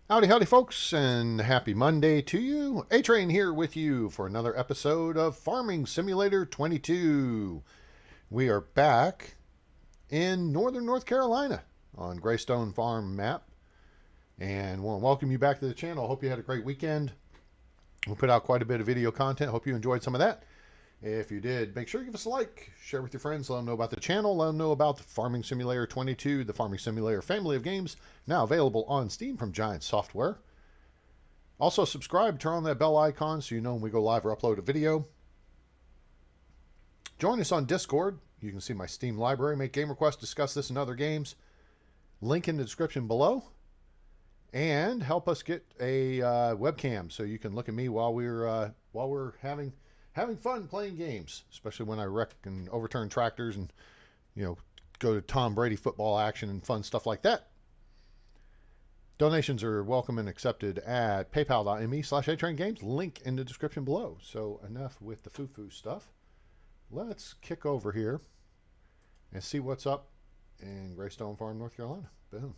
Howdy, howdy, folks, and happy Monday to you. A-Train here with you for another episode of Farming Simulator 22. We are back in northern North Carolina on Graystone Farm map, and want to welcome you back to the channel. Hope you had a great weekend. We'll put out quite a bit of video content. Hope you enjoyed some of that. If you did, make sure you give us a like, share with your friends, let them know about the channel, let them know about the Farming Simulator 22, the Farming Simulator family of games, now available on Steam from Giant Software. Also, subscribe, turn on that bell icon so you know when we go live or upload a video. Join us on Discord. You can see my Steam library, make game requests, discuss this and other games. Link in the description below. And help us get a webcam so you can look at me while we're having fun playing games, especially when I wreck and overturn tractors and, go to Tom Brady football action and fun stuff like that. Donations are welcome and accepted at paypal.me/atraingames. Link in the description below. So enough with the foo-foo stuff. Let's kick over here and see what's up in Graystone Farm, North Carolina. Boom.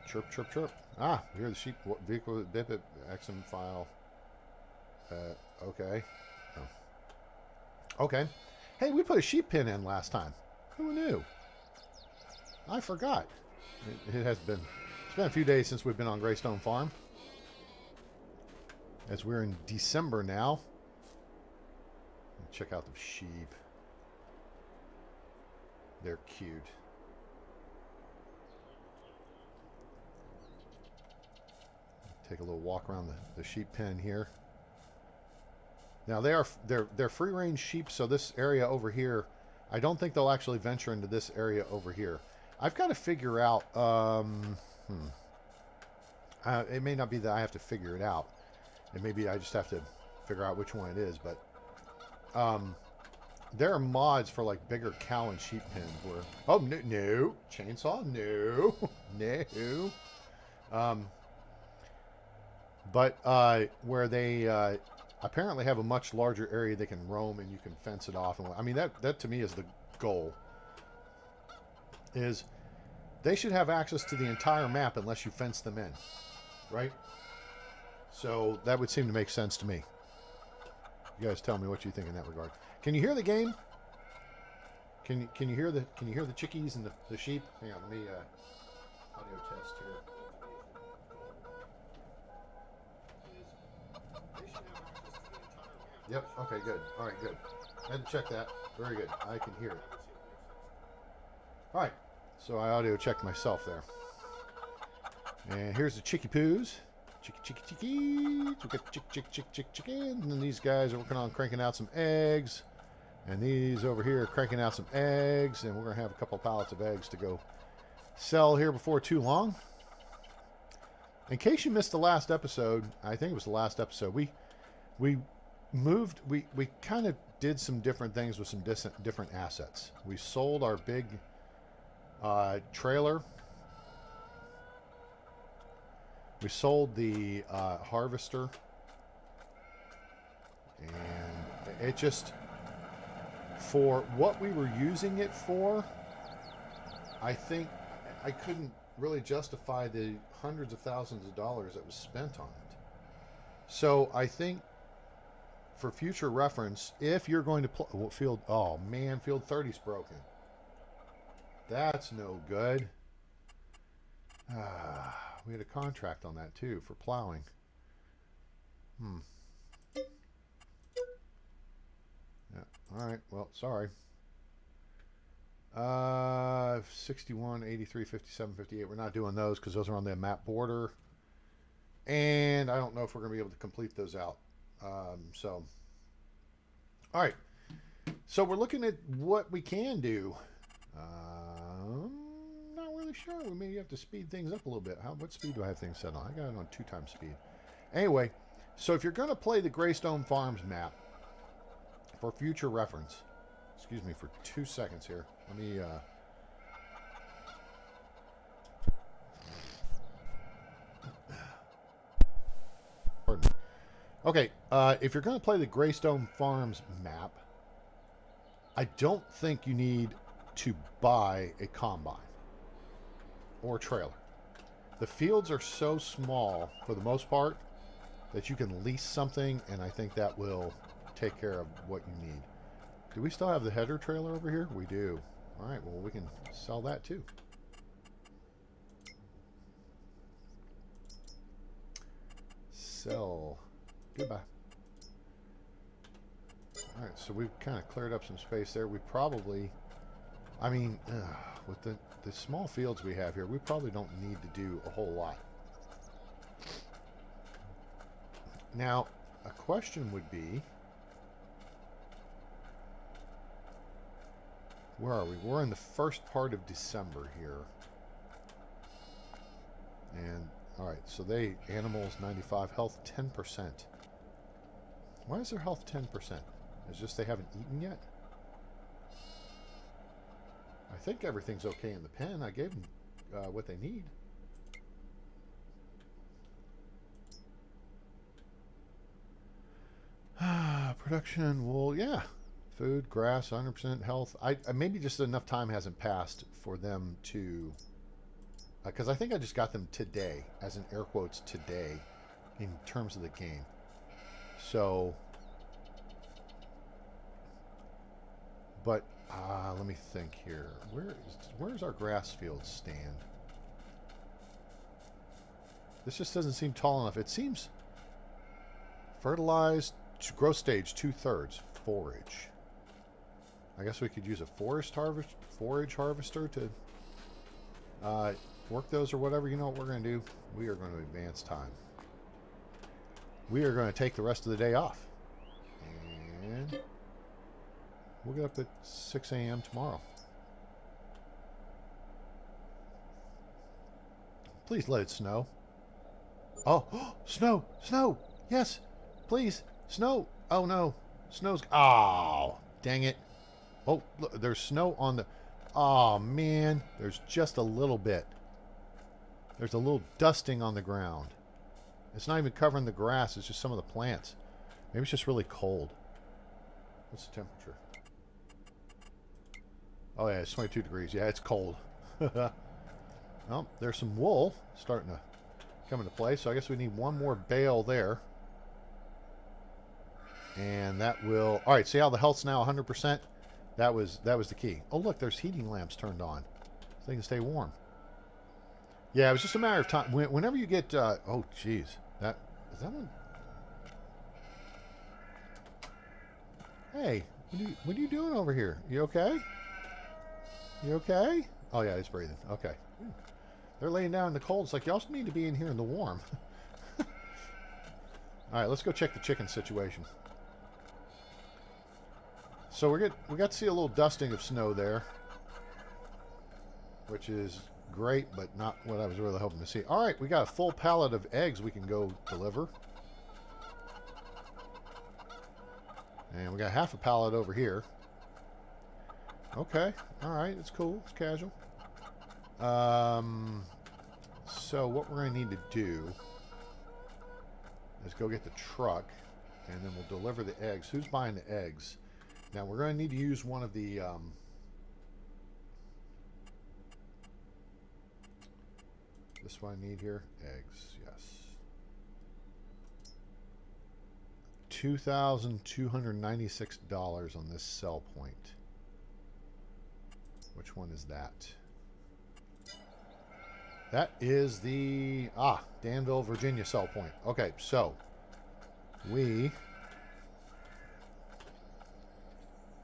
Chirp, chirp, chirp. Ah, we hear the sheep vehicle, bip, bip, XM file. Okay. Oh. Okay. Hey, we put a sheep pen in last time. Who knew? I forgot. It's been a few days since we've been on Graystone Farm. As we're in December now. Check out the sheep. They're cute. Take a little walk around the sheep pen here. Now they're free range sheep, so this area over here, I don't think they'll actually venture into this area over here. I've got to figure out. It may not be that I have to figure it out, and maybe I just have to figure out which one it is. But there are mods for like bigger cow and sheep pens where no chainsaw no. But where they apparently have a much larger area they can roam and you can fence it off. And I mean, that to me is the goal. Is they should have access to the entire map unless you fence them in, right? So that would seem to make sense to me. You guys tell me what you think in that regard. Can you hear the game? Can you hear the chickies and the sheep? Hang on, let me audio test here. Yep, okay, good. All right, good. I had to check that. Very good. I can hear it. All right, so I audio checked myself there. And here's the chickie poos. Chickies. We got chickens. And then these guys are working on cranking out some eggs. And these over here are cranking out some eggs. And we're going to have a couple pallets of eggs to go sell here before too long. In case you missed the last episode, I think it was the last episode, we moved, we kind of did some different things with some different assets. We sold our big trailer. We sold the harvester. And it just, for what we were using it for, I think I couldn't really justify the hundreds of thousands of dollars that was spent on it. So I think for future reference, if you're going to play field, oh man, field 30's broken. That's no good. We had a contract on that too for plowing. Yeah. All right. Well, sorry. 61, 83, 57, 58. We're not doing those because those are on the map border. And I don't know if we're going to be able to complete those out. So, all right. So we're looking at what we can do. Not really sure. We may have to speed things up a little bit. What speed do I have things set on? I got it on 2x speed. Anyway, so if you're going to play the Graystone Farms map for future reference, excuse me for 2 seconds here. Let me pardon me. Okay, if you're going to play the Graystone Farms map, I don't think you need to buy a combine or trailer. The fields are so small, for the most part, that you can lease something, and I think that will take care of what you need. Do we still have the header trailer over here? We do. All right, well, we can sell that too. Sell. Goodbye. All right, so we've kind of cleared up some space there. We probably, I mean, with the small fields we have here, we probably don't need to do a whole lot. Now, a question would be, where are we? We're in the first part of December here. And, all right, so animals 95, health 10%. Why is their health 10%? It's just they haven't eaten yet? I think everything's okay in the pen. I gave them what they need. Production, wool, yeah. Food, grass, 100% health. I maybe just enough time hasn't passed for them to... Because I think I just got them today, as in air quotes today, in terms of the game. So... But, let me think here. Where's our grass field stand? This just doesn't seem tall enough. It seems fertilized, growth stage 2/3, forage. I guess we could use a forage harvester to work those or whatever. You know what we're going to do? We are going to advance time. We are going to take the rest of the day off. And we'll get up at 6 a.m. tomorrow. Please let it snow. Oh, snow! Snow! Yes! Please! Snow! Oh no! Snow's... Oh! Dang it. Oh, look, there's snow on the... Oh, man. There's just a little bit. There's a little dusting on the ground. It's not even covering the grass. It's just some of the plants. Maybe it's just really cold. What's the temperature? Oh, yeah, it's 22 degrees. Yeah, it's cold. Well, there's some wool starting to come into play. So I guess we need one more bale there. And that will... All right, see how the health's now 100%? That was the key. Oh, look, there's heating lamps turned on. So they can stay warm. Yeah, it was just a matter of time. Whenever you get... oh, jeez. Is that one? Hey, what are you doing over here? You okay? You okay? Oh, yeah, he's breathing. Okay. They're laying down in the cold. It's like, you also need to be in here in the warm. All right, let's go check the chicken situation. So we got to see a little dusting of snow there, which is great, but not what I was really hoping to see. All right, we got a full pallet of eggs we can go deliver. And we got half a pallet over here. Okay, all right, it's cool, it's casual. So what we're going to need to do is go get the truck, and then we'll deliver the eggs. Who's buying the eggs? Now we're going to need to use one of the this one I need here. Eggs, yes. $2,296 on this sell point. Which one is that? That is the Danville, Virginia sell point. Okay, so we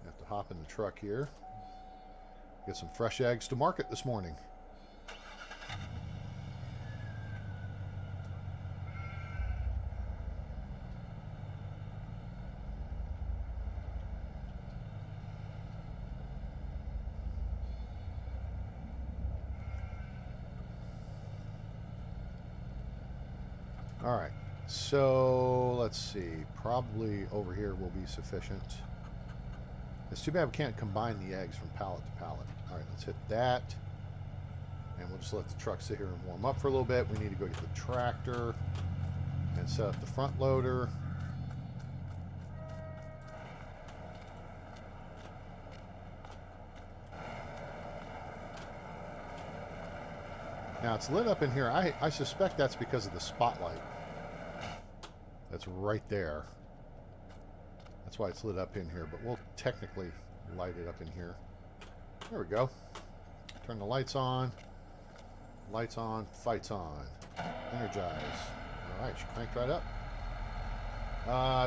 have to hop in the truck here. Get some fresh eggs to market this morning. All right, so let's see. Probably over here will be sufficient. It's too bad we can't combine the eggs from pallet to pallet. All right, let's hit that. And we'll just let the truck sit here and warm up for a little bit. We need to go get the tractor and set up the front loader. Now it's lit up in here. I suspect that's because of the spotlight. That's right there. That's why it's lit up in here, but we'll technically light it up in here. There we go. Turn the lights on. Lights on, fights on. Energize. Alright, she cranked right up.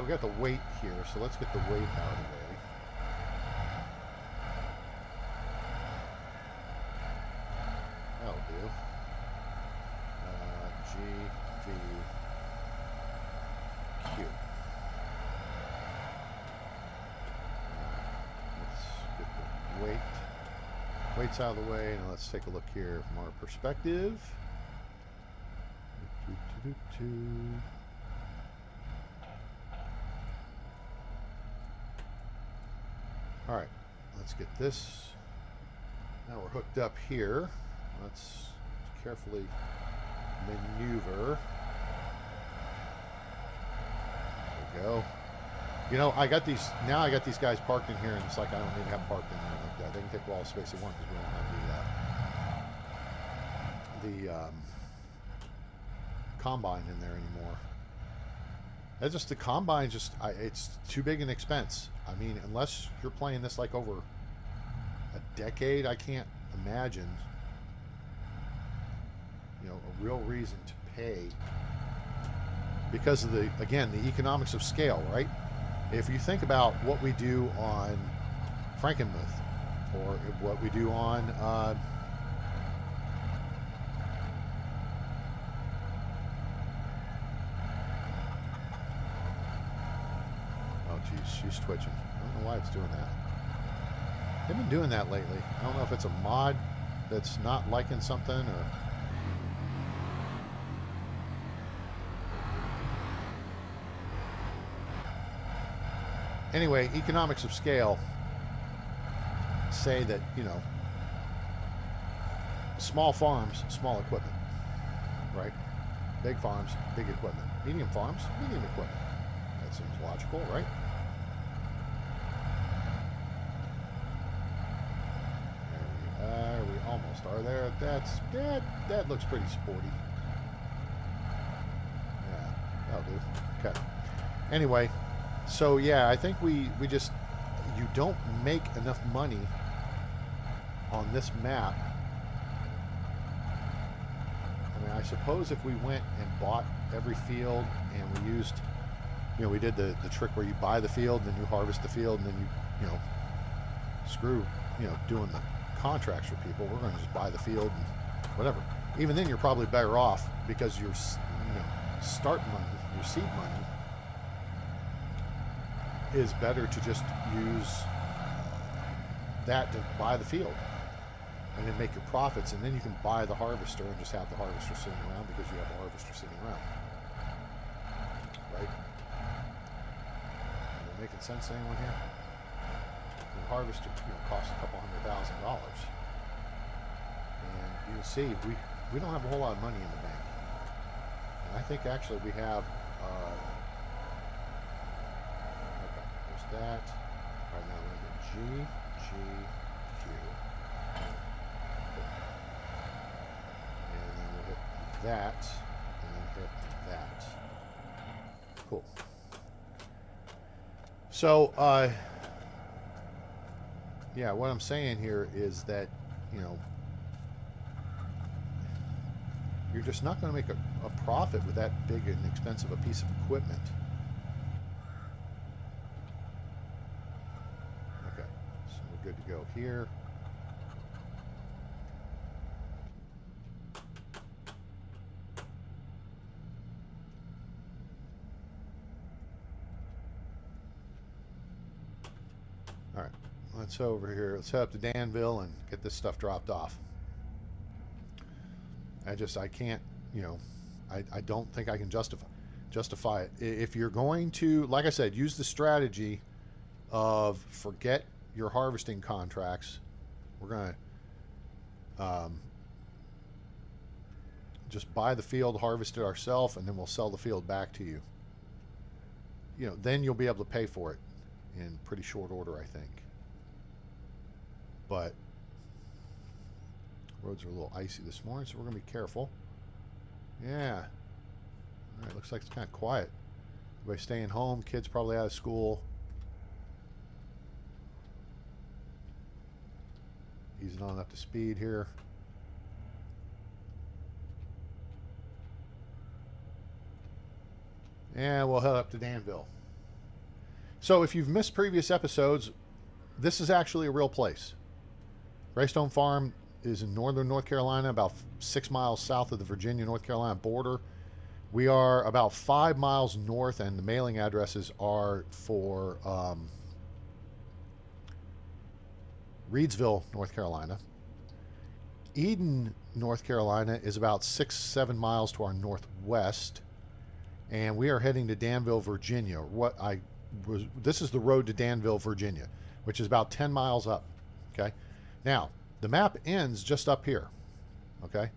We got the weight here, so let's get the weight out of the way. That'll do. G, V, Q. Let's get the weight. Weight's out of the way, and let's take a look here from our perspective. All right, let's get this. Now we're hooked up here. Let's carefully maneuver. There we go. You know, I got these guys parked in here, and it's like I don't even have them parked in there like that. They can take all the space they want because we don't have the combine in there anymore. That's just the combine. It's too big an expense. I mean, unless you're playing this like over a decade, I can't imagine, you know, a real reason to pay because of the economics of scale, right? If you think about what we do on Frankenmuth or what we do on oh geez, she's twitching. I don't know why it's doing that. They've been doing that lately. I don't know if it's a mod that's not liking something or anyway, economics of scale say that, you know, small farms, small equipment, right? Big farms, big equipment. Medium farms, medium equipment. That seems logical, right? There we almost are there. That looks pretty sporty. Yeah, that'll do. Okay. Anyway, so yeah, I think we just, you don't make enough money on this map. I mean, I suppose if we went and bought every field and we used, you know, we did the trick where you buy the field, then you harvest the field, and then you know, screw, you know, doing the contracts for people. We're going to just buy the field and whatever. Even then, you're probably better off because your, you know, start money, your seed money, is better to just use that to buy the field and then make your profits, and then you can buy the harvester and just have the harvester sitting around because you have the harvester sitting around, right? Am I making sense to anyone here? The harvester, you know, costs a couple $100,000, and you can see we don't have a whole lot of money in the bank, and I think actually we have that. All right, now we're going to G, Q. And then we'll hit that, and then hit that. Cool. So, yeah, what I'm saying here is that, you know, you're just not going to make a profit with that big and expensive a piece of equipment. Good to go here. All right, let's over here. Let's head up to Danville and get this stuff dropped off. I can't, you know, I don't think I can justify it. If you're going to, like I said, use the strategy of forget your harvesting contracts. We're going to just buy the field, harvest it ourselves, and then we'll sell the field back to you. You know, then you'll be able to pay for it in pretty short order, I think. But Roads are a little icy this morning, so we're going to be careful. Yeah. All right, looks like it's kind of quiet. Everybody staying home. Kids probably out of school. Easing on up to speed here. And we'll head up to Danville. So if you've missed previous episodes, this is actually a real place. Graystone Farm is in northern North Carolina, about 6 miles south of the Virginia-North Carolina border. We are about 5 miles north, and the mailing addresses are for Reedsville, North Carolina. Eden, North Carolina is about 6-7 miles to our northwest. And we are heading to Danville, Virginia. This is the road to Danville, Virginia, which is about 10 miles up. Okay. Now, the map ends just up here. Okay.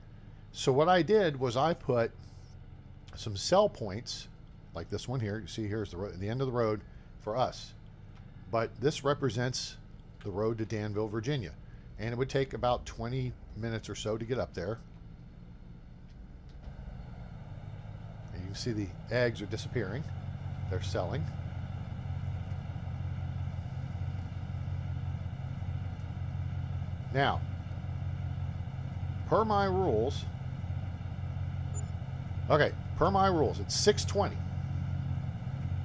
So what I did was I put some cell points, like this one here. You see here's the end of the road for us. But this represents the road to Danville, Virginia. And it would take about 20 minutes or so to get up there. You can see the eggs are disappearing. They're selling. Now, per my rules, it's 6:20.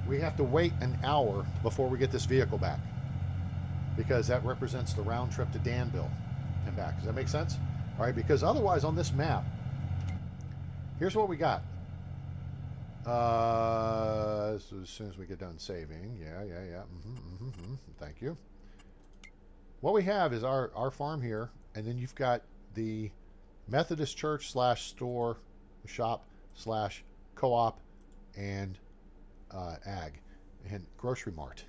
We have to wait an hour before we get this vehicle back, because that represents the round trip to Danville and back. Does that make sense? All right, because otherwise on this map, here's what we got. So as soon as we get done saving, yeah. Thank you. What we have is our farm here, and then you've got the Methodist Church / store, shop / co-op, and ag and grocery mart.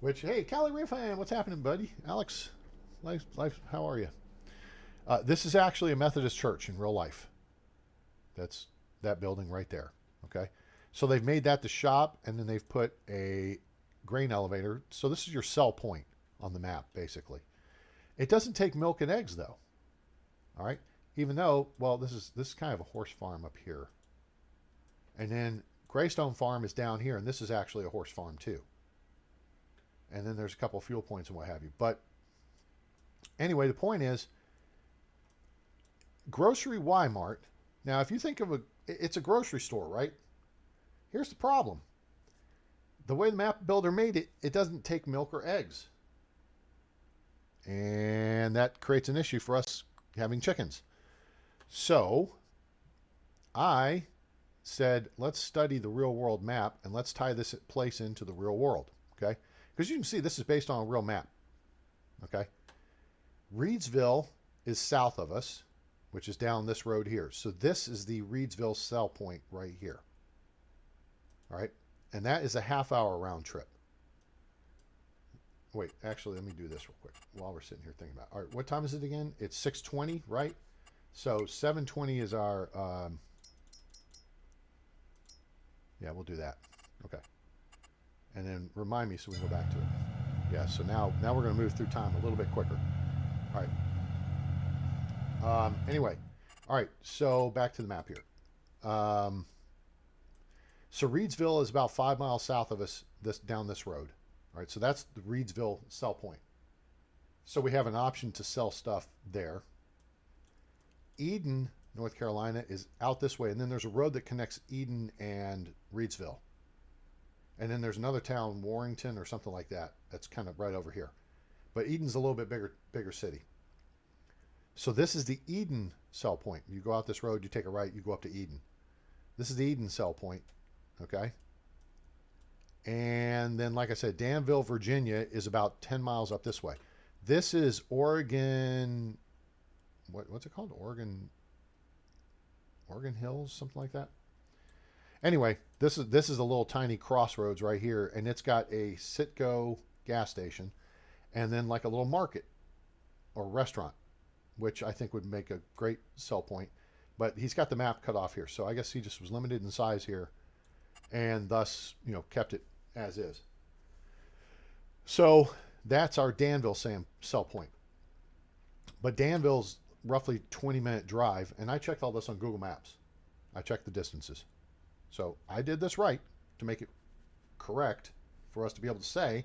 Which, hey, Cali Refan, what's happening, buddy? Alex, life, how are you? This is actually a Methodist church in real life. That's that building right there. Okay, so they've made that the shop, and then they've put a grain elevator. So this is your sell point on the map, basically. It doesn't take milk and eggs though. All right, even though, well, this is kind of a horse farm up here, and then Graystone Farm is down here, and this is actually a horse farm too. And then there's a couple of fuel points and what have you. But anyway, the point is, Grocery Y-Mart. Now, if you think of it's a grocery store, right? Here's the problem. The way the map builder made it, it doesn't take milk or eggs. And that creates an issue for us having chickens. So I said, let's study the real world map, and let's tie this place into the real world, okay? Because you can see this is based on a real map, okay? Reedsville is south of us, which is down this road here. So this is the Reedsville sell point right here. All right. And that is a half-hour round trip. Wait, actually, let me do this real quick while we're sitting here thinking about it. All right, what time is it again? It's 6:20, right? So 7:20 is our, yeah, we'll do that. Okay. And then remind me so we can go back to it. Yeah, so now we're going to move through time a little bit quicker. All right. Anyway, all right, so back to the map here. So Reedsville is about 5 miles south of us, down this road. All right, so that's the Reedsville sell point. So we have an option to sell stuff there. Eden, North Carolina is out this way, and then there's a road that connects Eden and Reedsville. And then there's another town, Warrington or something like that, that's kind of right over here. But Eden's a little bit bigger city. So this is the Eden sell point. You go out this road, you take a right, you go up to Eden. This is the Eden sell point, okay? And then, like I said, Danville, Virginia is about 10 miles up this way. This is Oregon, what's it called? Oregon Hills, something like that. Anyway, this is a little tiny crossroads right here, and it's got a Citgo gas station, and then like a little market or restaurant, which I think would make a great sell point. But he's got the map cut off here, so I guess he just was limited in size here, and thus, you know, kept it as is. So that's our Danville sell point. But Danville's roughly 20-minute drive, and I checked all this on Google Maps. I checked the distances. So I did this right to make it correct for us to be able to say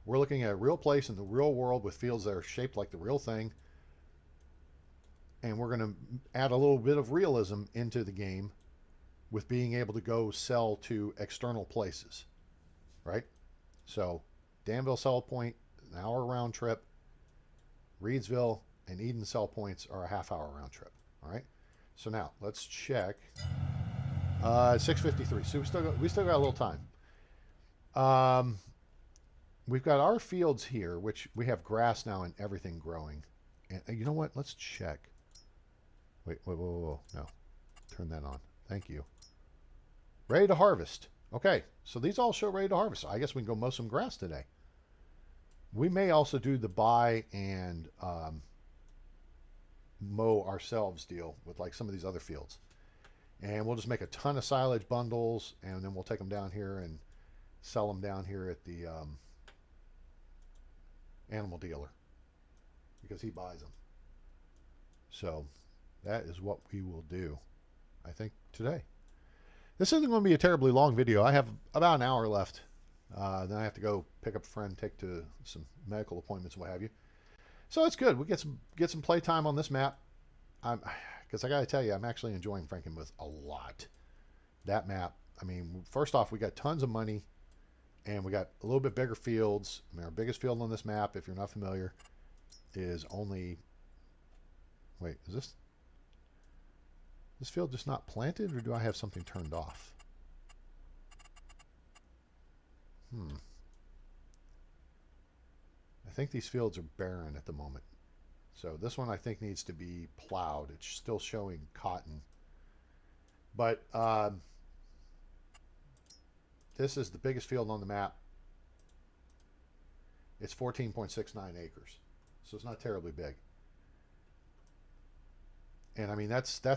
we're looking at a real place in the real world with fields that are shaped like the real thing, and we're going to add a little bit of realism into the game with being able to go sell to external places, right? So Danville sell point, an hour round trip. Reedsville and Eden sell points are a half-hour round trip. All right. So now let's check. 6:53. So we still got a little time. We've got our fields here, which we have grass now and everything growing. And you know what? Let's check. Wait, whoa. No. Turn that on. Thank you. Ready to harvest. Okay. So these all show ready to harvest. I guess we can go mow some grass today. We may also do the buy and mow ourselves deal with like some of these other fields. And we'll just make a ton of silage bundles, and then we'll take them down here and sell them down here at the animal dealer because he buys them. So that is what we will do, I think, today. This isn't going to be a terribly long video. I have about an hour left. Then I have to go pick up a friend, take to some medical appointments, what have you. So it's good. We get some play time on this map. Because I got to tell you, I'm actually enjoying Frankenmuth a lot. That map. I mean, first off, we got tons of money, and we got a little bit bigger fields. I mean, our biggest field on this map, if you're not familiar, is only. Wait, is this field just not planted, or do I have something turned off? I think these fields are barren at the moment. So this one I think needs to be plowed. It's still showing cotton. But this is the biggest field on the map. It's 14.69 acres. So it's not terribly big. And I mean that's I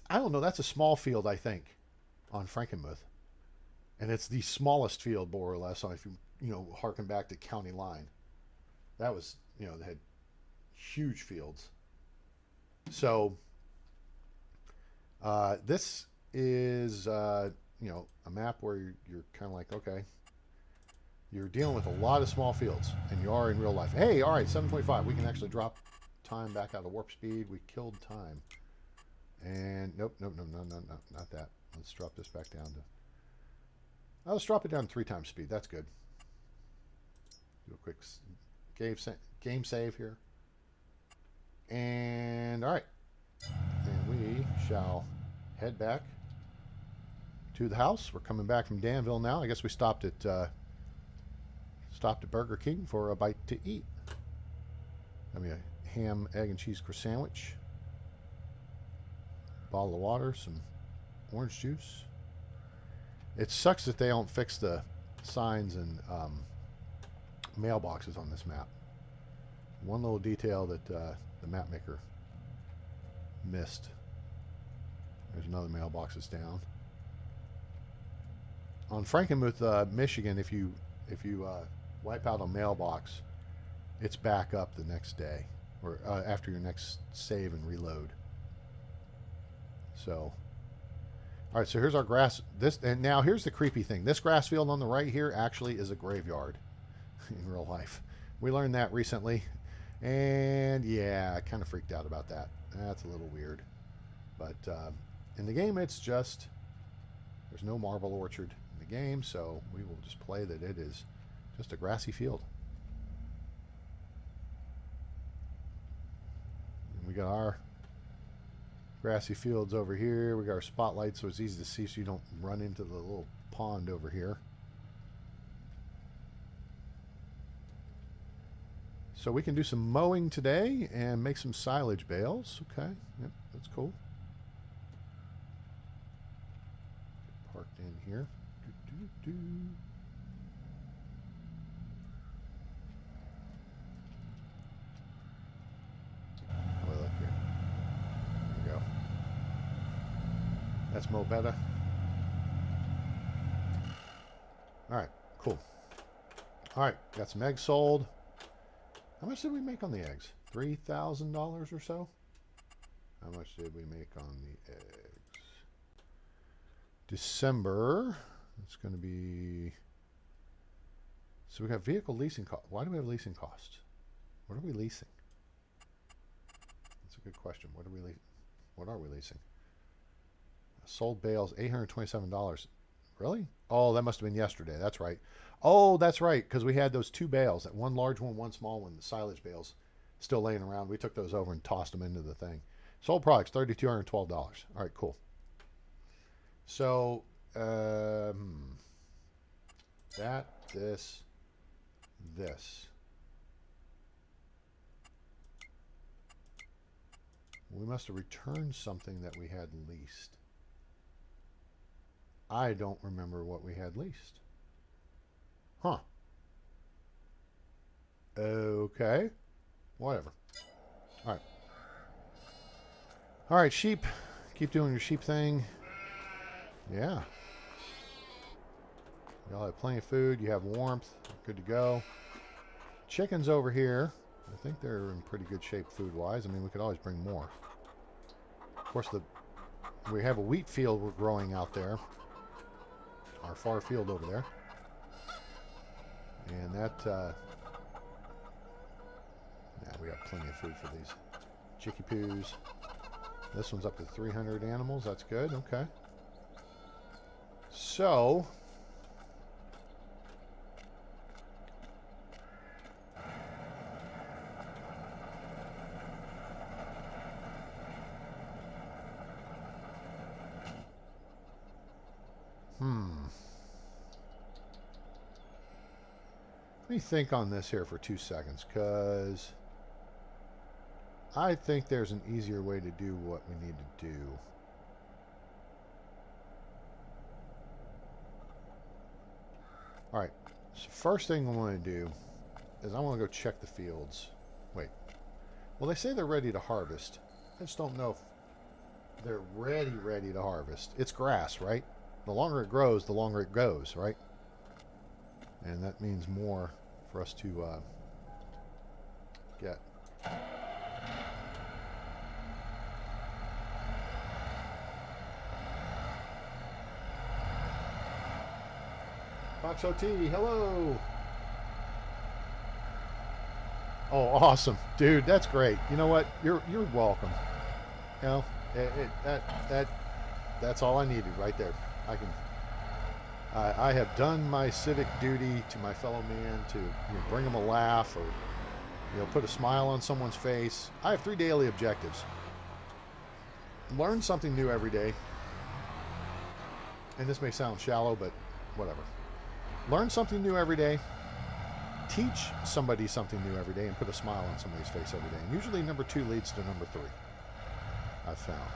don't know, that's a small field, I think, on Frankenmuth. And it's the smallest field, more or less, if you harken back to county line. That was, they had huge fields. So this is, a map where you're kind of like, okay, you're dealing with a lot of small fields, and you are in real life. Hey, all right, 7:25. We can actually drop time back out of warp speed. We killed time. And nope, no, not that. Let's drop this back down to. Let's drop it down to 3 times speed. That's good. Do a quick game save here. And all right. And we shall head back to the house. We're coming back from Danville now. I guess we stopped at Burger King for a bite to eat. I mean, a ham, egg, and cheese sandwich. Bottle of water, some orange juice. It sucks that they don't fix the signs and mailboxes on this map. One little detail that the map maker missed. There's another mailbox that's down. On Frankenmuth, Michigan, if you wipe out a mailbox, it's back up the next day or after your next save and reload. So. All right, so here's our grass. And now here's the creepy thing. This grass field on the right here actually is a graveyard in real life. We learned that recently, and yeah, I kind of freaked out about that. That's a little weird, but in the game, it's just there's no marble orchard in the game, so we will just play that it is just a grassy field. And we got our grassy fields over here. We got our spotlight so it's easy to see so you don't run into the little pond over here. So we can do some mowing today and make some silage bales. Okay, yep, that's cool. Parked in here. That's mo better. All right, cool. All right, got some eggs sold. How much did we make on the eggs? $3,000 or so. How much did we make on the eggs? December, it's going to be, so we got vehicle leasing cost. Why do we have leasing costs? What are we leasing? That's a good question. What are we leasing? Sold bales, $827. Really? Oh, that must have been yesterday. That's right. Oh, that's right, because we had those two bales, that one large one, one small one, the silage bales, still laying around. We took those over and tossed them into the thing. Sold products, $3,212. All right, cool. So, this. We must have returned something that we had leased. I don't remember what we had leased. Huh. Okay. Whatever. All right. All right, sheep. Keep doing your sheep thing. Yeah. Y'all have plenty of food. You have warmth. Good to go. Chickens over here. I think they're in pretty good shape food-wise. I mean, we could always bring more. Of course, we have a wheat field we're growing out there. Our far field over there. And that... yeah, we got plenty of food for these chicky poos. This one's up to 300 animals. That's good. Okay. So... Let me think on this here for 2 seconds, because I think there's an easier way to do what we need to do. Alright, so first thing I want to do is I want to go check the fields. Wait. Well, they say they're ready to harvest. I just don't know if they're ready to harvest. It's grass, right? The longer it grows, the longer it goes, right? And that means more for us to get. Fox OT, hello. Oh, awesome, dude. That's great. You know what? You're welcome. You know, that's all I needed right there. I have done my civic duty to my fellow man to bring them a laugh or put a smile on someone's face. I have 3 daily objectives. Learn something new every day. And this may sound shallow, but whatever. Learn something new every day. Teach somebody something new every day and put a smile on somebody's face every day. And usually number 2 leads to number 3, I've found.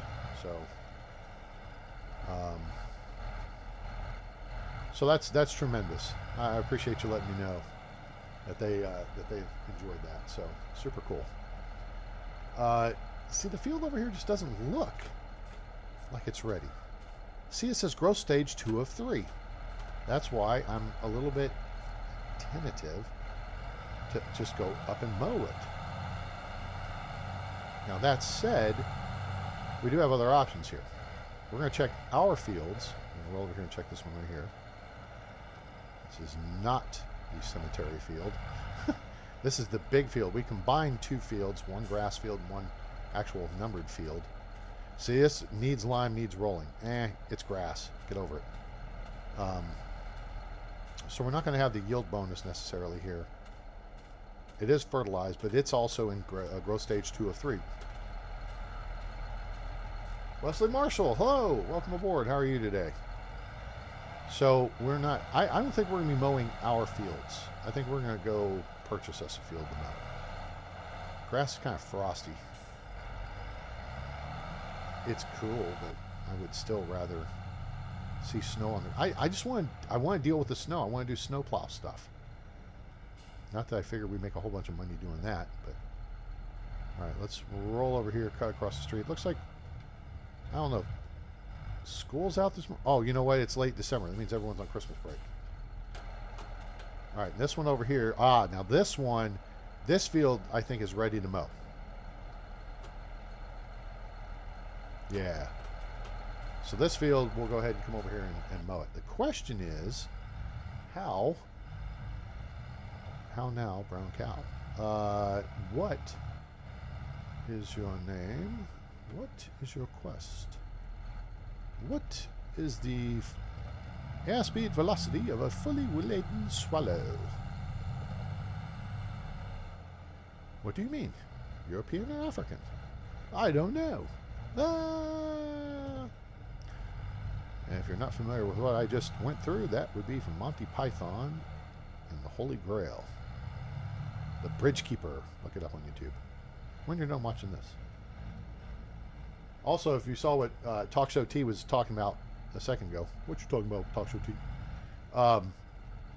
So that's tremendous. I appreciate you letting me know that they've enjoyed that. So super cool. See, the field over here just doesn't look like it's ready. See, it says growth stage 2 of 3. That's why I'm a little bit tentative to just go up and mow it. Now that said, we do have other options here. We're going to check our fields. We'll roll over here and check this one right here. This is not the cemetery field. This is the big field. We combined 2 fields, one grass field and one actual numbered field. See, this needs lime, needs rolling. It's grass. Get over it. So we're not going to have the yield bonus necessarily here. It is fertilized, but it's also in growth stage 2 of 3. Wesley Marshall, hello, welcome aboard. How are you today? So we're not, I don't think we're going to be mowing our fields. I think we're going to go purchase us a field to mow. Grass is kind of frosty. It's cool, but I would still rather see snow on there. I want to deal with the snow. I want to do snowplow stuff. Not that I figure we'd make a whole bunch of money doing that, but all right, let's roll over here, cut across the street. Looks like, I don't know, school's out this morning. Oh, you know what? It's late December. That means everyone's on Christmas break. All right, this one over here. Now this one, this field I think is ready to mow. Yeah. So this field, we'll go ahead and come over here and mow it. The question is, how now, brown cow? What is your name? What is your quest? What is the airspeed velocity of a fully laden swallow? What do you mean? European or African? I don't know. And if you're not familiar with what I just went through, that would be from Monty Python and the Holy Grail. The Bridge Keeper. Look it up on YouTube when you're done watching this. Also, if you saw what Talk Show T was talking about a second ago, what you talking about, Talk Show T? I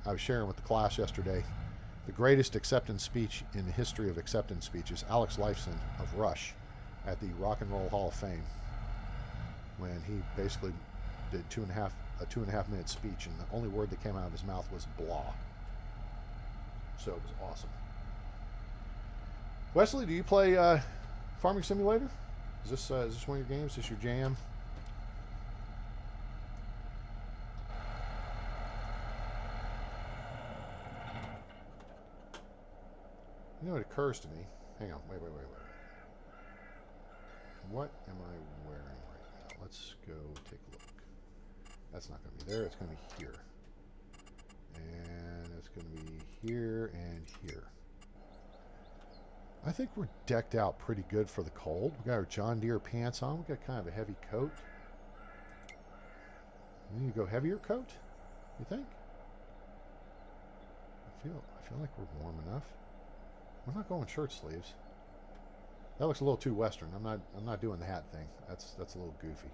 was sharing with the class yesterday. The greatest acceptance speech in the history of acceptance speeches, Alex Lifeson of Rush at the Rock and Roll Hall of Fame, when he basically did a 2.5 minute speech, and the only word that came out of his mouth was blah. So it was awesome. Wesley, do you play Farming Simulator? Is this one of your games? Is this your jam? You know, it occurs to me. Hang on, wait. What am I wearing right now? Let's go take a look. That's not going to be there. It's going to be here. And it's going to be here and here. I think we're decked out pretty good for the cold. We got our John Deere pants on. We got kind of a heavy coat. We need to go heavier coat, you think? I feel like we're warm enough. We're not going shirt sleeves. That looks a little too Western. I'm not doing the hat thing. That's a little goofy.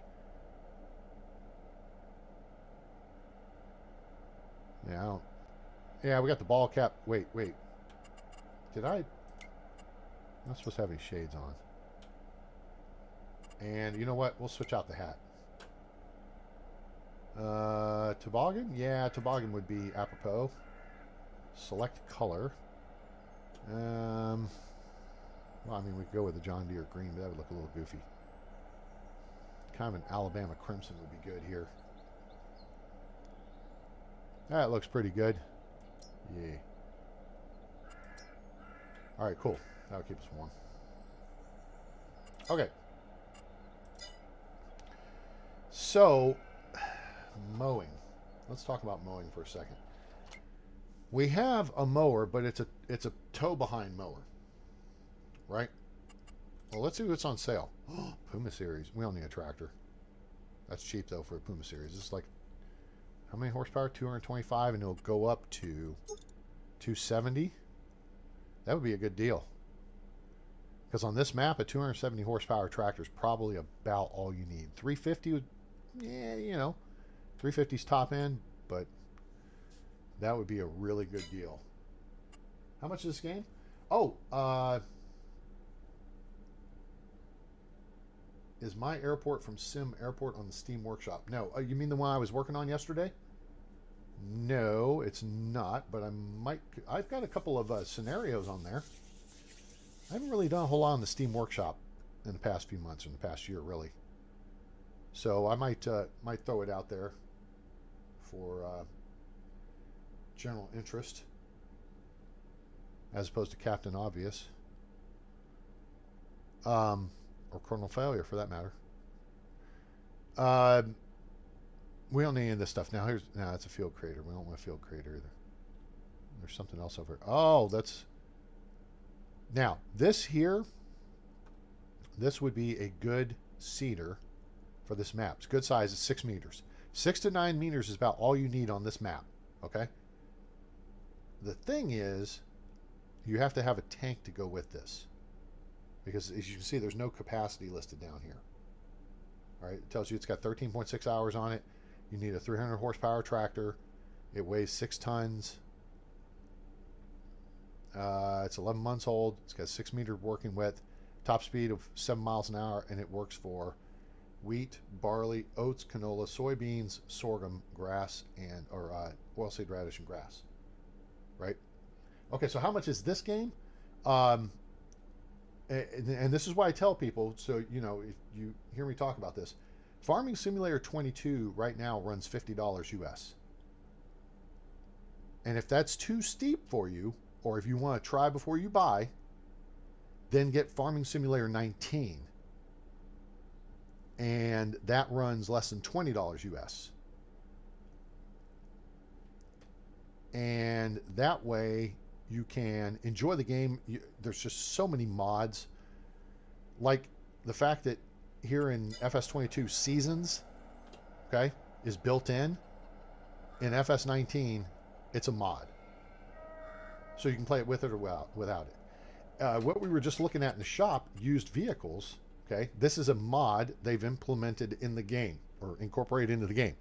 Yeah, I don't. Yeah, we got the ball cap. Wait. Did I? I'm not supposed to have any shades on. And you know what? We'll switch out the hat. Toboggan? Yeah, toboggan would be apropos. Select color. Well, I mean, we could go with the John Deere green, but that would look a little goofy. Kind of an Alabama crimson would be good here. That looks pretty good. Yeah. All right, cool. That'll keep us warm. Okay. So, mowing. Let's talk about mowing for a second. We have a mower, but it's a tow-behind mower, right? Well, let's see what's on sale. Puma Series. We don't need a tractor. That's cheap though for a Puma Series. It's like, how many horsepower? 225, and it'll go up to 270. That would be a good deal. Because on this map, a 270 horsepower tractor is probably about all you need. 350 would, yeah, you know, 350's top end, but that would be a really good deal. How much is this game? Oh, is my airport from Sim Airport on the Steam Workshop? No. You mean the one I was working on yesterday? No, it's not, but I've got a couple of scenarios on there. I haven't really done a whole lot on the Steam Workshop in the past few months, or in the past year, really. So I might throw it out there for general interest, as opposed to Captain Obvious, or Colonel Failure, for that matter. We don't need any of this stuff now. It's a field creator. We don't want a field creator either. There's something else over here. Oh, that's now this here. This would be a good seeder for this map. It's good size. It's 6 meters. 6 to 9 meters is about all you need on this map. Okay. The thing is, you have to have a tank to go with this, because as you can see, there's no capacity listed down here. All right, it tells you it's got 13.6 hours on it. You need a 300 horsepower tractor. It weighs 6 tons. It's 11 months old. It's got 6 meter working width, top speed of 7 miles an hour, and it works for wheat, barley, oats, canola, soybeans, sorghum, grass, and oilseed radish and grass. Right? Okay, so how much is this game? and this is why I tell people, so you know, if you hear me talk about this, Farming Simulator 22 right now runs $50 US. And if that's too steep for you, or if you want to try before you buy, then get Farming Simulator 19. And that runs less than $20 US. And that way you can enjoy the game. There's just so many mods. Like the fact that here in FS22 Seasons, okay, is built in. In FS19, it's a mod. So you can play it with it or without it. What we were just looking at in the shop, used vehicles, okay, this is a mod they've implemented in the game, or incorporated into the game.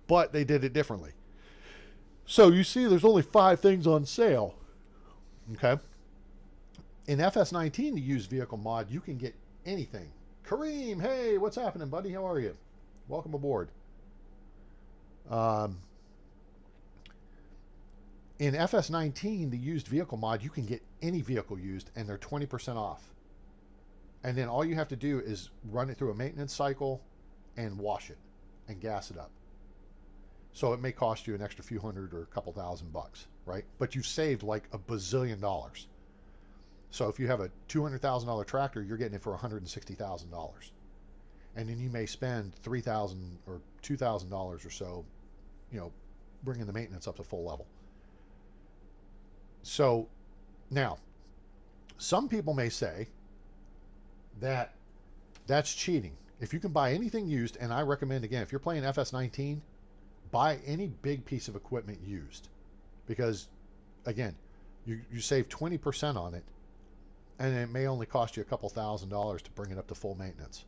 But they did it differently. So you see there's only 5 things on sale. Okay. In FS19, the used vehicle mod, you can get anything. Kareem, hey, what's happening, buddy? How are you? Welcome aboard. In FS19, the used vehicle mod, you can get any vehicle used, and they're 20% off. And then all you have to do is run it through a maintenance cycle and wash it and gas it up. So it may cost you an extra few hundred or a couple $1,000 bucks, right? But you've saved like a bazillion dollars. So if you have a $200,000 tractor, you're getting it for $160,000. And then you may spend $3,000 or $2,000 or so, you know, bringing the maintenance up to full level. So now, some people may say that that's cheating. If you can buy anything used, and I recommend, again, if you're playing FS19, buy any big piece of equipment used, because again, you save 20% on it, and it may only cost you a couple $1,000s to bring it up to full maintenance.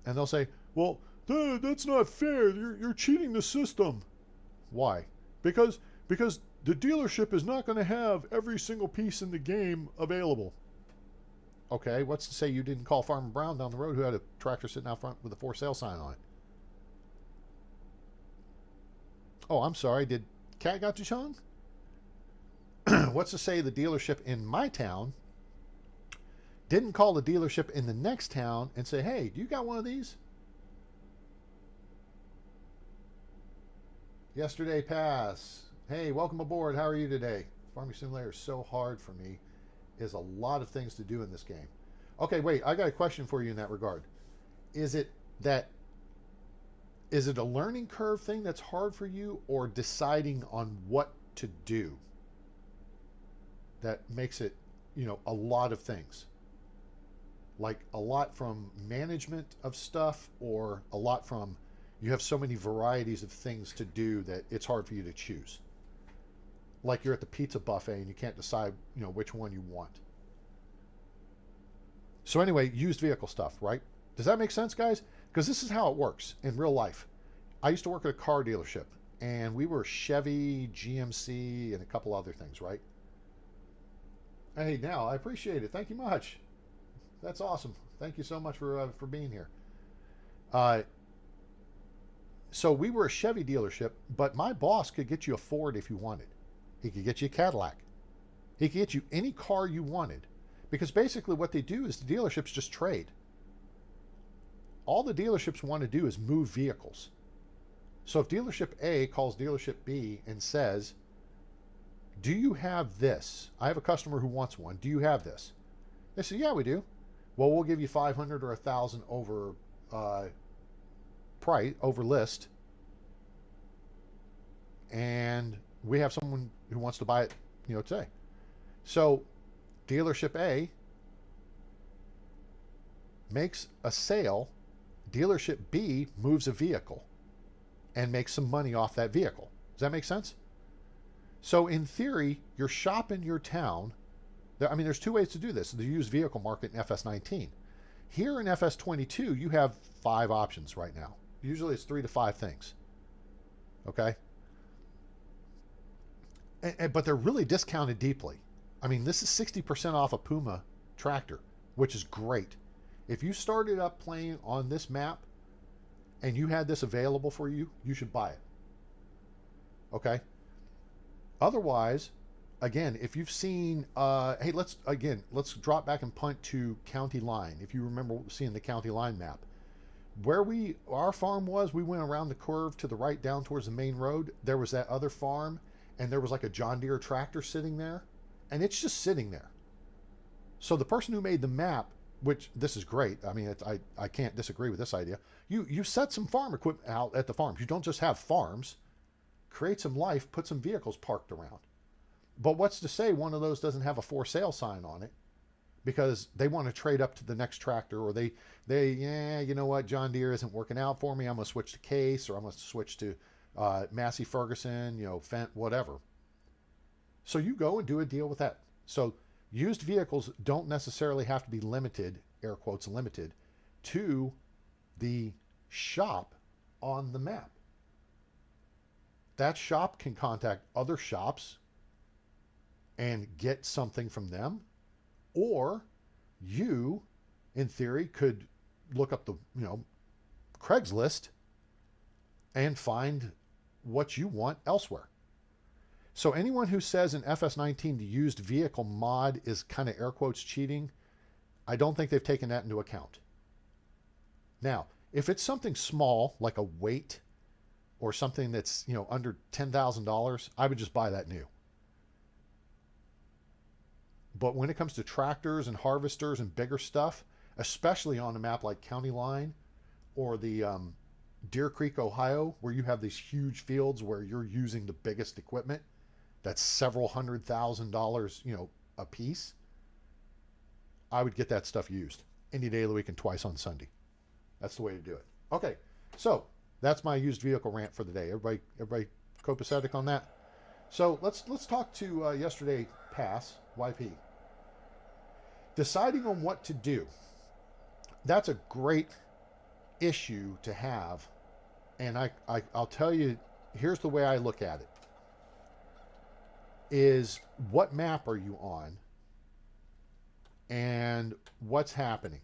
And they'll say, well, that's not fair. You're cheating the system. Why? Because the dealership is not going to have every single piece in the game available. Okay, what's to say you didn't call Farmer Brown down the road who had a tractor sitting out front with a for sale sign on it? Oh, I'm sorry. Did Cat got you, Sean? What's to say the dealership in my town didn't call the dealership in the next town and say, hey, do you got one of these? Yesterday pass. Hey, welcome aboard. How are you today? Farming Simulator is so hard for me. There's a lot of things to do in this game. Okay, wait. I got a question for you in that regard. Is it a learning curve thing that's hard for you, or deciding on what to do that makes it, you know, a lot of things? Like a lot from management of stuff, or a lot from you have so many varieties of things to do that it's hard for you to choose. Like you're at the pizza buffet and you can't decide, you know, which one you want. So anyway, used vehicle stuff, right? Does that make sense, guys? Because this is how it works in real life. I used to work at a car dealership, and we were Chevy, GMC, and a couple other things, right? Hey, now, I appreciate it. Thank you much. That's awesome. Thank you so much for being here. So we were a Chevy dealership, but my boss could get you a Ford if you wanted. He could get you a Cadillac. He could get you any car you wanted. Because basically what they do is the dealerships just trade. All the dealerships want to do is move vehicles. So if dealership A calls dealership B and says, do you have this? I have a customer who wants one. Do you have this? They say, yeah, we do. Well, we'll give you 500 or 1,000 over price, over list. And we have someone who wants to buy it, you know, today. So dealership A makes a sale. Dealership B moves a vehicle and makes some money off that vehicle. Does that make sense? So in theory, your shop in your town, I mean, there's 2 ways to do this. The used vehicle market in FS19. Here in FS22, you have 5 options right now. Usually it's 3 to 5 things. Okay? But they're really discounted deeply. I mean, this is 60% off a Puma tractor, which is great. If you started up playing on this map and you had this available for you, you should buy it. Okay? Otherwise, again, if you've seen, hey, let's drop back and punt to county line. If you remember seeing the county line map, where our farm was, we went around the curve to the right down towards the main road. There was that other farm, and there was like a John Deere tractor sitting there, and it's just sitting there. So the person who made the map, which this is great. I mean, I can't disagree with this idea. You set some farm equipment out at the farms. You don't just have farms. Create some life, put some vehicles parked around. But what's to say one of those doesn't have a for sale sign on it because they want to trade up to the next tractor, or yeah, you know what, John Deere isn't working out for me. I'm going to switch to Case, or I'm going to switch to Massey Ferguson, Fendt, whatever. So you go and do a deal with that. So used vehicles don't necessarily have to be limited, air quotes limited, to the shop on the map. That shop can contact other shops and get something from them, or you, in theory, could look up the Craigslist and find what you want elsewhere. So anyone who says in FS19 the used vehicle mod is kind of air quotes cheating, I don't think they've taken that into account. Now, if it's something small like a weight or something that's under $10,000, I would just buy that new. But when it comes to tractors and harvesters and bigger stuff, especially on a map like County Line or the Deer Creek, Ohio, where you have these huge fields where you're using the biggest equipment, that's several $100,000, a piece, I would get that stuff used any day of the week and twice on Sunday. That's the way to do it. Okay, so that's my used vehicle rant for the day. Everybody copacetic on that? So let's talk to yesterday pass, YP. Deciding on what to do. That's a great issue to have. And I'll tell you, here's the way I look at it. Is what map are you on? And what's happening?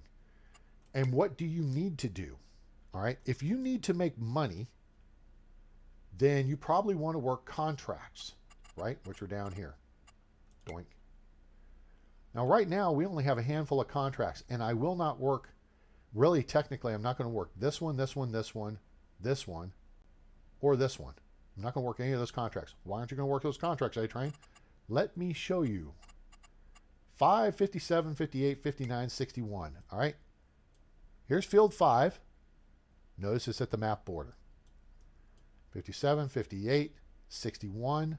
And what do you need to do? All right. If you need to make money, then you probably want to work contracts, right? Which are down here. Doink. Now, right now, we only have a handful of contracts, and I will not work, really, technically, I'm not going to work this one, this one, this one, this one, or this one. I'm not going to work any of those contracts. Why aren't you going to work those contracts, A-Train? Let me show you. 5, 57, 58, 59, 61. All right. Here's field 5. Notice it's at the map border. 57, 58, 61.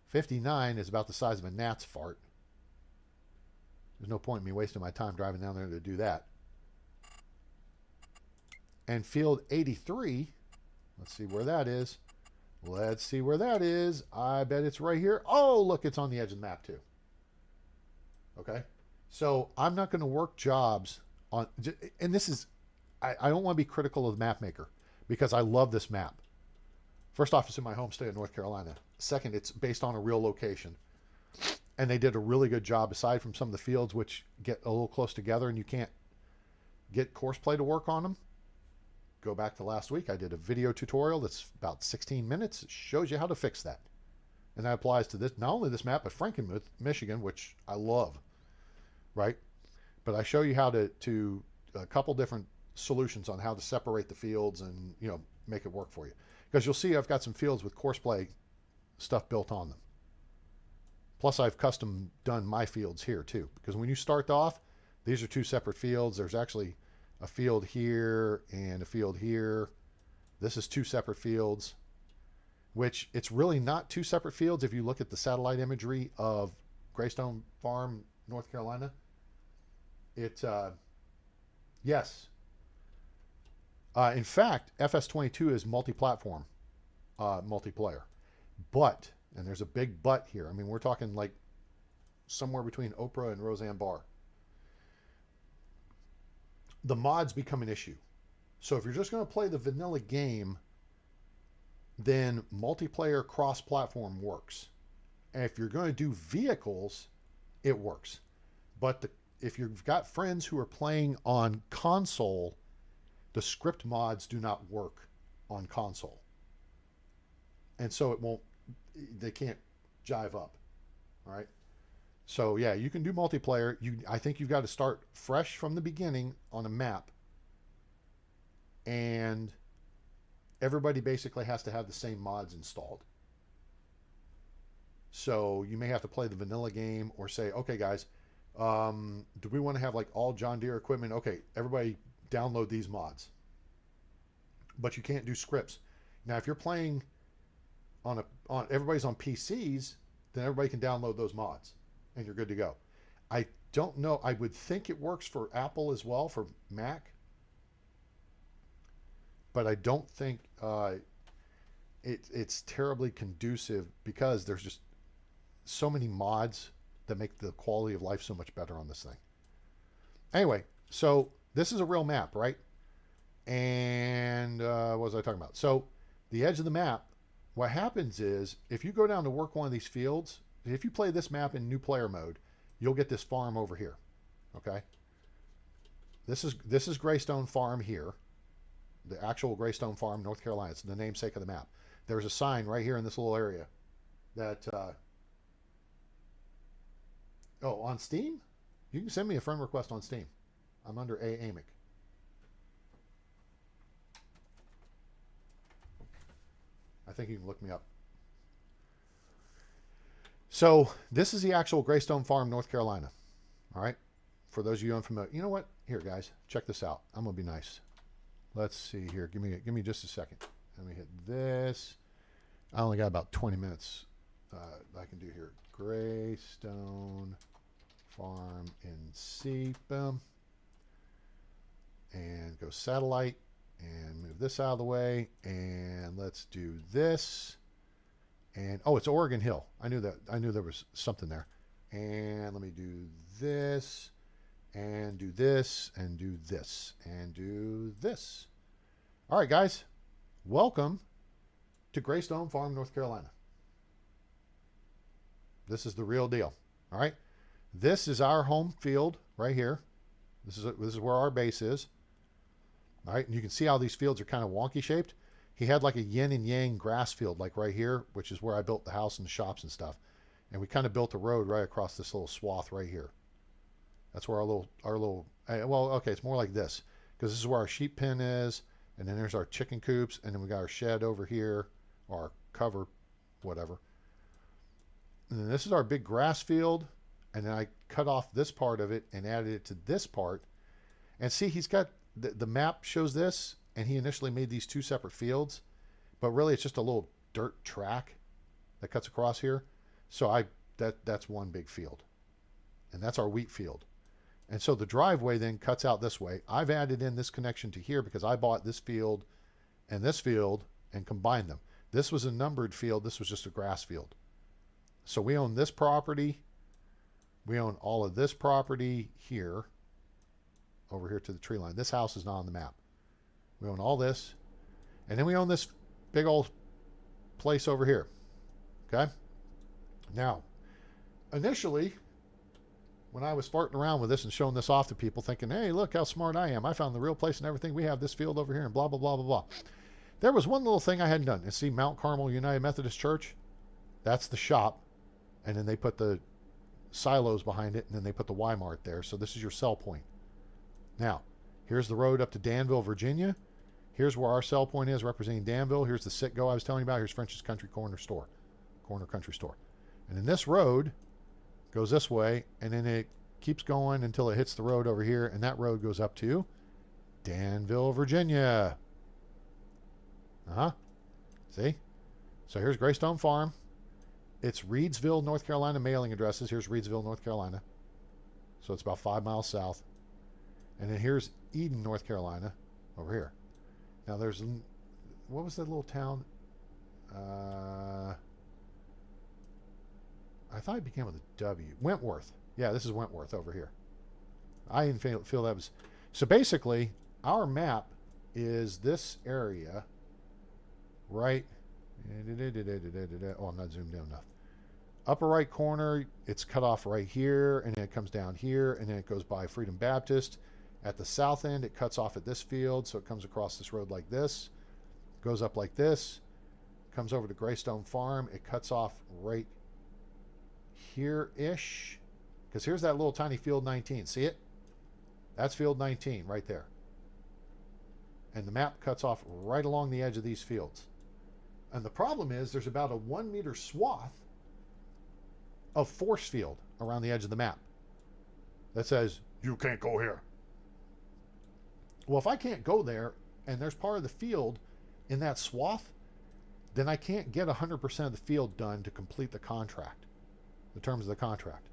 59 is about the size of a gnat's fart. There's no point in me wasting my time driving down there to do that. And field 83, let's see where that is. Let's see where that is. I bet it's right here. Oh, look, it's on the edge of the map too. Okay. So I'm not going to work jobs on, and this is, I don't want to be critical of the map maker because I love this map. First off, it's in my home state of North Carolina. Second, it's based on a real location. And they did a really good job, aside from some of the fields which get a little close together and you can't get course play to work on them. Go back to last week. I did a video tutorial that's about 16 minutes. It shows you how to fix that. And that applies to this, not only this map, but Frankenmuth, Michigan, which I love, right? But I show you how to a couple different solutions on how to separate the fields and, make it work for you. Because you'll see I've got some fields with course play stuff built on them. Plus I've custom done my fields here too. Because when you start off, these are two separate fields. There's actually a field here and a field here. This is two separate fields, which it's really not two separate fields if you look at the satellite imagery of Graystone Farm, North Carolina. Yes. In fact, FS22 is multi-platform, multiplayer. But, and there's a big but here. I mean, we're talking like somewhere between Oprah and Roseanne Barr. The mods become an issue. So if you're just going to play the vanilla game, then multiplayer cross-platform works. And if you're going to do vehicles, it works. But if you've got friends who are playing on console, the script mods do not work on console. And so they can't jive up. All right. So yeah, you can do multiplayer. I think you've got to start fresh from the beginning on a map, and everybody basically has to have the same mods installed. So you may have to play the vanilla game or say, okay, guys, do we want to have like all John Deere equipment? Okay, everybody download these mods. But you can't do scripts. Now, if you're playing on everybody's on PCs, then everybody can download those mods, and you're good to go. I don't know. I would think it works for Apple as well, for Mac, but I don't think it's terribly conducive because there's just so many mods that make the quality of life so much better on this thing. Anyway, so this is a real map, right? And what was I talking about? So the edge of the map, what happens is if you go down to work one of these fields, if you play this map in new player mode, you'll get this farm over here. Okay? This is Graystone Farm here. The actual Graystone Farm, North Carolina. It's the namesake of the map. There's a sign right here in this little area that oh, on Steam? You can send me a friend request on Steam. I'm under A. Amick. I think you can look me up. So this is the actual Graystone Farm, North Carolina. All right. For those of you unfamiliar, you know what? Here, guys, check this out. I'm gonna be nice. Let's see here. Give me just a second. Let me hit this. I only got about 20 minutes I can do here. Graystone Farm in C. Boom. And go satellite. And move this out of the way, and let's do this. And oh, it's Oregon Hill. I knew there was something there. And let me do this, and do this, and do this, and do this. All right, guys, welcome to Graystone Farm, North Carolina. This is the real deal. All right, this is our home field right here. This is where our base is. All right, and you can see how these fields are kind of wonky shaped. He had like a yin and yang grass field like right here, which is where I built the house and the shops and stuff. And we kind of built a road right across this little swath right here. That's where well, okay, it's more like this, because this is where our sheep pen is, and then there's our chicken coops, and then we got our shed over here, or our cover, whatever. And then this is our big grass field, and then I cut off this part of it and added it to this part. And see, he's got the map shows this, and he initially made these two separate fields, but really it's just a little dirt track that cuts across here. So that's one big field, and that's our wheat field. And so the driveway then cuts out this way. I've added in this connection to here because I bought this field and combined them. This was a numbered field. This was just a grass field. So we own this property. We own all of this property here, over here to the tree line. This house is not on the map. We own all this. And then we own this big old place over here. Okay? Now, initially, when I was farting around with this and showing this off to people, thinking, hey, look how smart I am. I found the real place and everything. We have this field over here and blah, blah, blah, blah, blah. There was one little thing I hadn't done. And see, Mount Carmel United Methodist Church, that's the shop. And then they put the silos behind it, and then they put the Y-Mart there. So this is your sell point. Now, here's the road up to Danville, Virginia. Here's where our sell point is, representing Danville. Here's the Sit-Go I was telling you about. Here's French's Country Corner Country Store. And then this road goes this way, and then it keeps going until it hits the road over here, and that road goes up to Danville, Virginia. See? So here's Graystone Farm. It's Reedsville, North Carolina mailing addresses. Here's Reedsville, North Carolina. So it's about 5 miles south. And then here's Eden, North Carolina, over here. Now there's, what was that little town? I thought it began with a W. Wentworth. Yeah, this is Wentworth over here. I didn't feel that was... So basically, our map is this area, right? Oh, I'm not zoomed in enough. Upper right corner, it's cut off right here, and then it comes down here, and then it goes by Freedom Baptist. At the south end, it cuts off at this field, so it comes across this road like this, goes up like this, comes over to Graystone Farm. It cuts off right here-ish, because here's that little tiny field 19. See it? That's field 19 right there. And the map cuts off right along the edge of these fields. And the problem is there's about a 1 meter swath of force field around the edge of the map that says, you can't go here. Well, if I can't go there and there's part of the field in that swath, then I can't get 100% of the field done to complete the contract, the terms of the contract,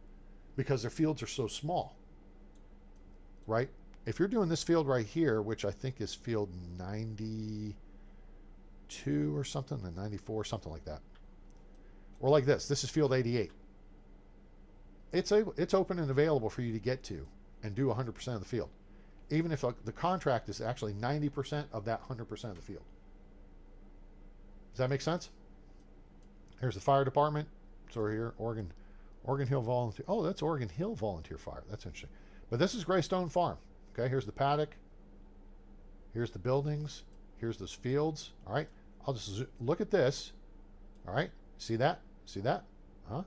because their fields are so small, right? If you're doing this field right here, which I think is field 92 or something, and 94, something like that, or like this is field 88. It's open and available for you to get to and do 100% of the field, even if the contract is actually 90% of that 100% of the field. Does that make sense? Here's the fire department. So we're here, Oregon Hill Volunteer. Oh, that's Oregon Hill Volunteer Fire. That's interesting. But this is Graystone Farm. Okay, here's the paddock. Here's the buildings. Here's those fields. All right, I'll just look at this. All right, see that? See that? Huh?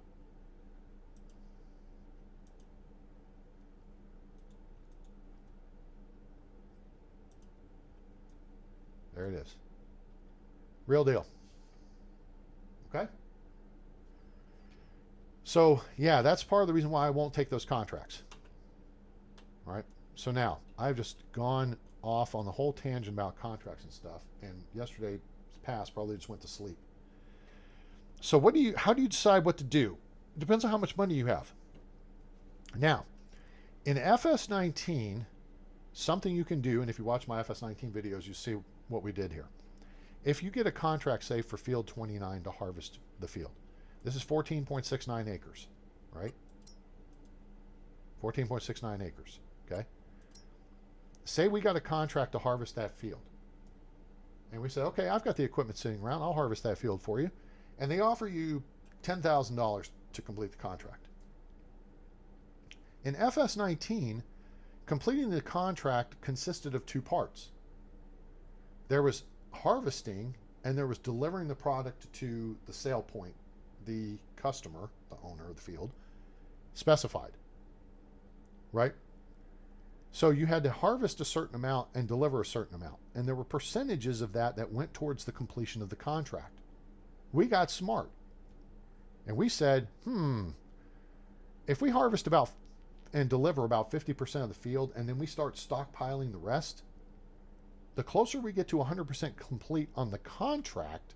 There it is. Real deal. Okay? So, yeah, that's part of the reason why I won't take those contracts. All right? So now, I've just gone off on the whole tangent about contracts and stuff, and yesterday's past probably just went to sleep. So how do you decide what to do? It depends on how much money you have. Now, in FS19, something you can do, and if you watch my FS19 videos, you see what we did here. If you get a contract, say, for field 29 to harvest the field, this is 14.69 acres, right? 14.69 acres, okay? Say we got a contract to harvest that field. And we say, okay, I've got the equipment sitting around, I'll harvest that field for you. And they offer you $10,000 to complete the contract. In FS19, completing the contract consisted of two parts. There was harvesting and there was delivering the product to the sale point, the customer, the owner of the field, specified, right? So you had to harvest a certain amount and deliver a certain amount. And there were percentages of that went towards the completion of the contract. We got smart. And we said, if we harvest about and deliver about 50% of the field and then we start stockpiling the rest, the closer we get to 100% complete on the contract,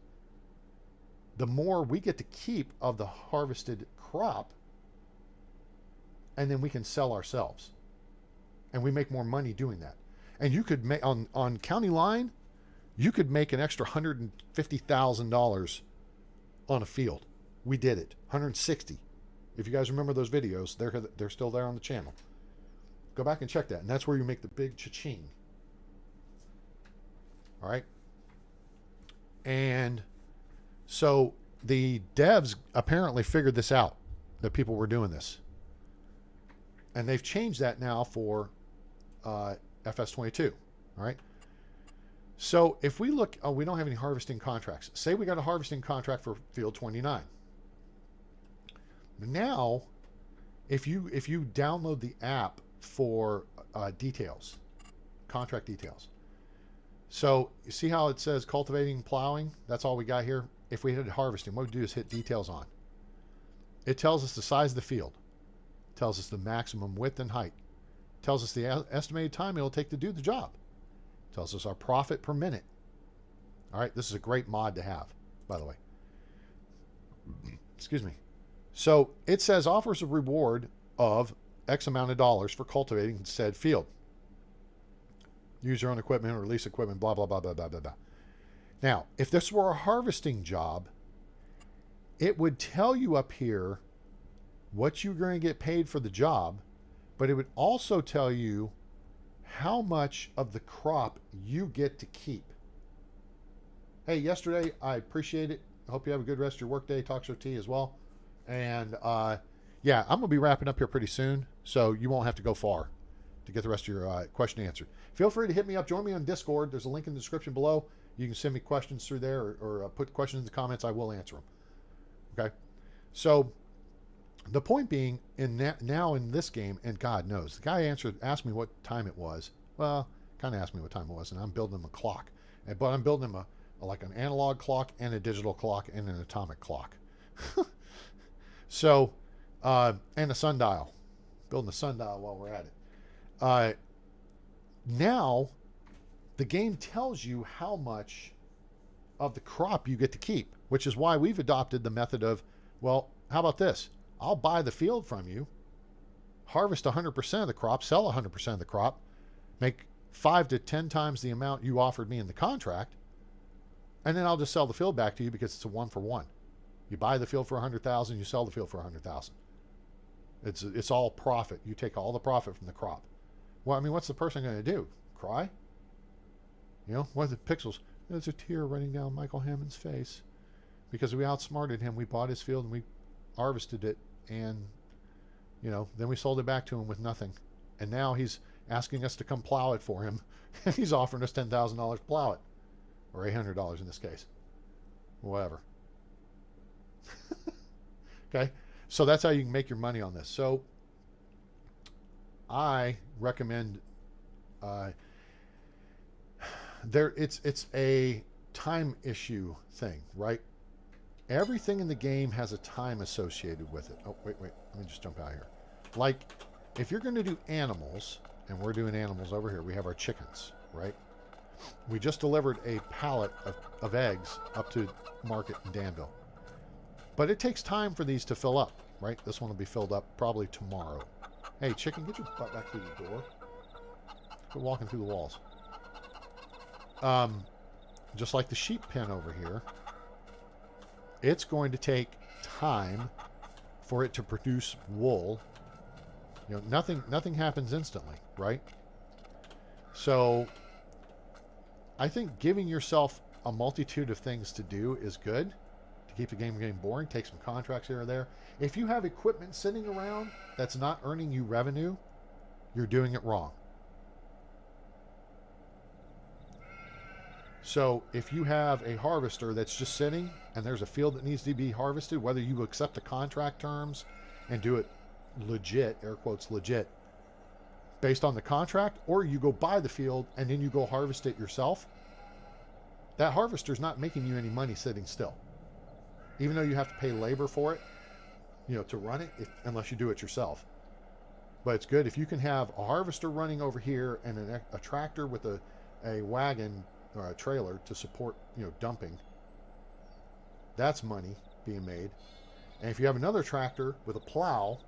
the more we get to keep of the harvested crop, and then we can sell ourselves. And we make more money doing that. And you could make, on county line, you could make an extra $150,000 on a field. We did it. 160. If you guys remember those videos, they're still there on the channel. Go back and check that. And that's where you make the big cha-ching. All right. And so the devs apparently figured this out, that people were doing this. And they've changed that now for FS22. All right. So if we look, we don't have any harvesting contracts. Say we got a harvesting contract for field 29. Now, if you download the app for details, contract details. So you see how it says cultivating, plowing? That's all we got here. If we hit harvesting, what we do is hit details on. It tells us the size of the field. It tells us the maximum width and height. It tells us the estimated time it'll take to do the job. It tells us our profit per minute. All right, this is a great mod to have, by the way. Excuse me. So it says offers a reward of X amount of dollars for cultivating said field. Use your own equipment or lease equipment, blah, blah, blah, blah, blah, blah, blah. Now, if this were a harvesting job, it would tell you up here what you're going to get paid for the job, but it would also tell you how much of the crop you get to keep. Hey, yesterday, I appreciate it. I hope you have a good rest of your workday. Talk show tea as well. And yeah, I'm going to be wrapping up here pretty soon, so you won't have to go far to get the rest of your question answered. Feel free to hit me up. Join me on Discord. There's a link in the description below. You can send me questions through there or put questions in the comments. I will answer them. Okay? So The point being, now in this game, and God knows, the guy asked me what time it was. Well, kind of asked me what time it was, and I'm building him a clock. But I'm building him like an analog clock and a digital clock and an atomic clock. So, and a sundial. Building a sundial while we're at it. Now, the game tells you how much of the crop you get to keep, which is why we've adopted the method of, well, how about this? I'll buy the field from you, harvest 100% of the crop, sell 100% of the crop, make 5 to 10 times the amount you offered me in the contract, and then I'll just sell the field back to you because it's a 1-for-1. You buy the field for 100,000, you sell the field for 100,000. It's all profit. You take all the profit from the crop. Well, I mean, what's the person going to do? Cry? You know, what are the pixels? There's a tear running down Michael Hammond's face because we outsmarted him. We bought his field and we harvested it, and you know, then we sold it back to him with nothing, and now he's asking us to come plow it for him. He's offering us $10,000 to plow it, or $800 in this case, whatever. Okay, so that's how you can make your money on this. So I recommend it's a time issue thing, right? Everything in the game has a time associated with it. Oh, wait. Let me just jump out here. Like, if you're going to do animals, and we're doing animals over here, we have our chickens, right? We just delivered a pallet of eggs up to market in Danville. But it takes time for these to fill up, right? This one will be filled up probably tomorrow. Hey, chicken, get your butt back through the door. Quit walking through the walls. Just like the sheep pen over here, it's going to take time for it to produce wool. You know, nothing happens instantly, right? So I think giving yourself a multitude of things to do is good to keep the game getting boring. Take some contracts here or there. If you have equipment sitting around that's not earning you revenue, you're doing it wrong. So if you have a harvester that's just sitting and there's a field that needs to be harvested, whether you accept the contract terms and do it legit, air quotes legit, based on the contract, or you go buy the field and then you go harvest it yourself, that harvester's not making you any money sitting still. Even though you have to pay labor for it, you know, to run it, unless you do it yourself. But it's good if you can have a harvester running over here and a tractor with a wagon or a trailer to support, you know, dumping. That's money being made. And if you have another tractor with a plow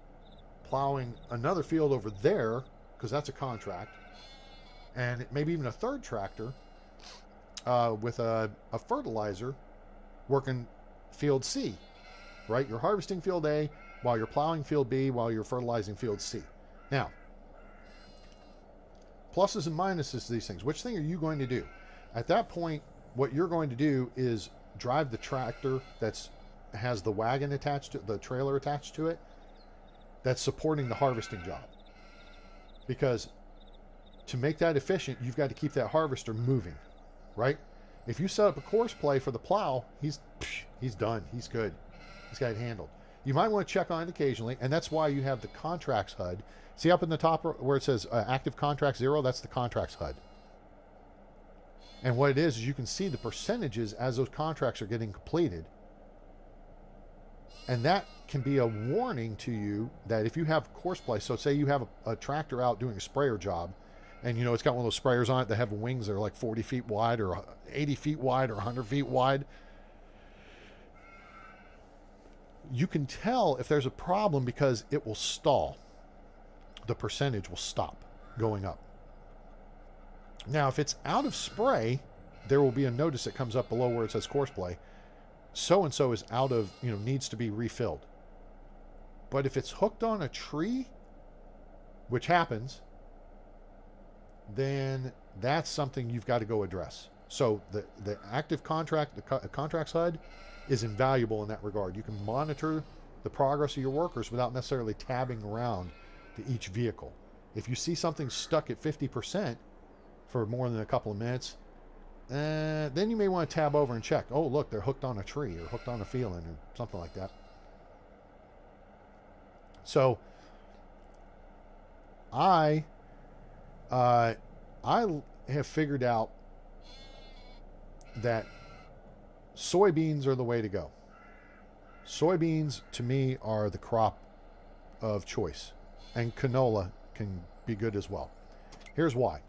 plowing another field over there, because that's a contract, and maybe even a third tractor with a fertilizer working field C, right? You're harvesting field A while you're plowing field B while you're fertilizing field C. Now, pluses and minuses to these things. Which thing are you going to do? At that point, what you're going to do is drive the tractor has the wagon attached to the trailer attached to it that's supporting the harvesting job. Because to make that efficient, you've got to keep that harvester moving, right? If you set up a course play for the plow, he's done. He's good. He's got it handled. You might want to check on it occasionally, and that's why you have the contracts HUD. See up in the top where it says active contract 0, that's the contracts HUD. And what it is you can see the percentages as those contracts are getting completed. And that can be a warning to you that if you have course play, so say you have a tractor out doing a sprayer job, and you know it's got one of those sprayers on it that have wings that are like 40 feet wide or 80 feet wide or 100 feet wide. You can tell if there's a problem because it will stall. The percentage will stop going up. Now, if it's out of spray, there will be a notice that comes up below where it says course play. So-and-so is out of, you know, needs to be refilled. But if it's hooked on a tree, which happens, then that's something you've got to go address. So the active contract, the contracts HUD is invaluable in that regard. You can monitor the progress of your workers without necessarily tabbing around to each vehicle. If you see something stuck at 50% for more than a couple of minutes, then you may want to tab over and check. Oh, look, they're hooked on a tree or hooked on a feeling or something like that. So I have figured out that soybeans are the way to go. Soybeans, to me, are the crop of choice. And canola can be good as well. Here's why.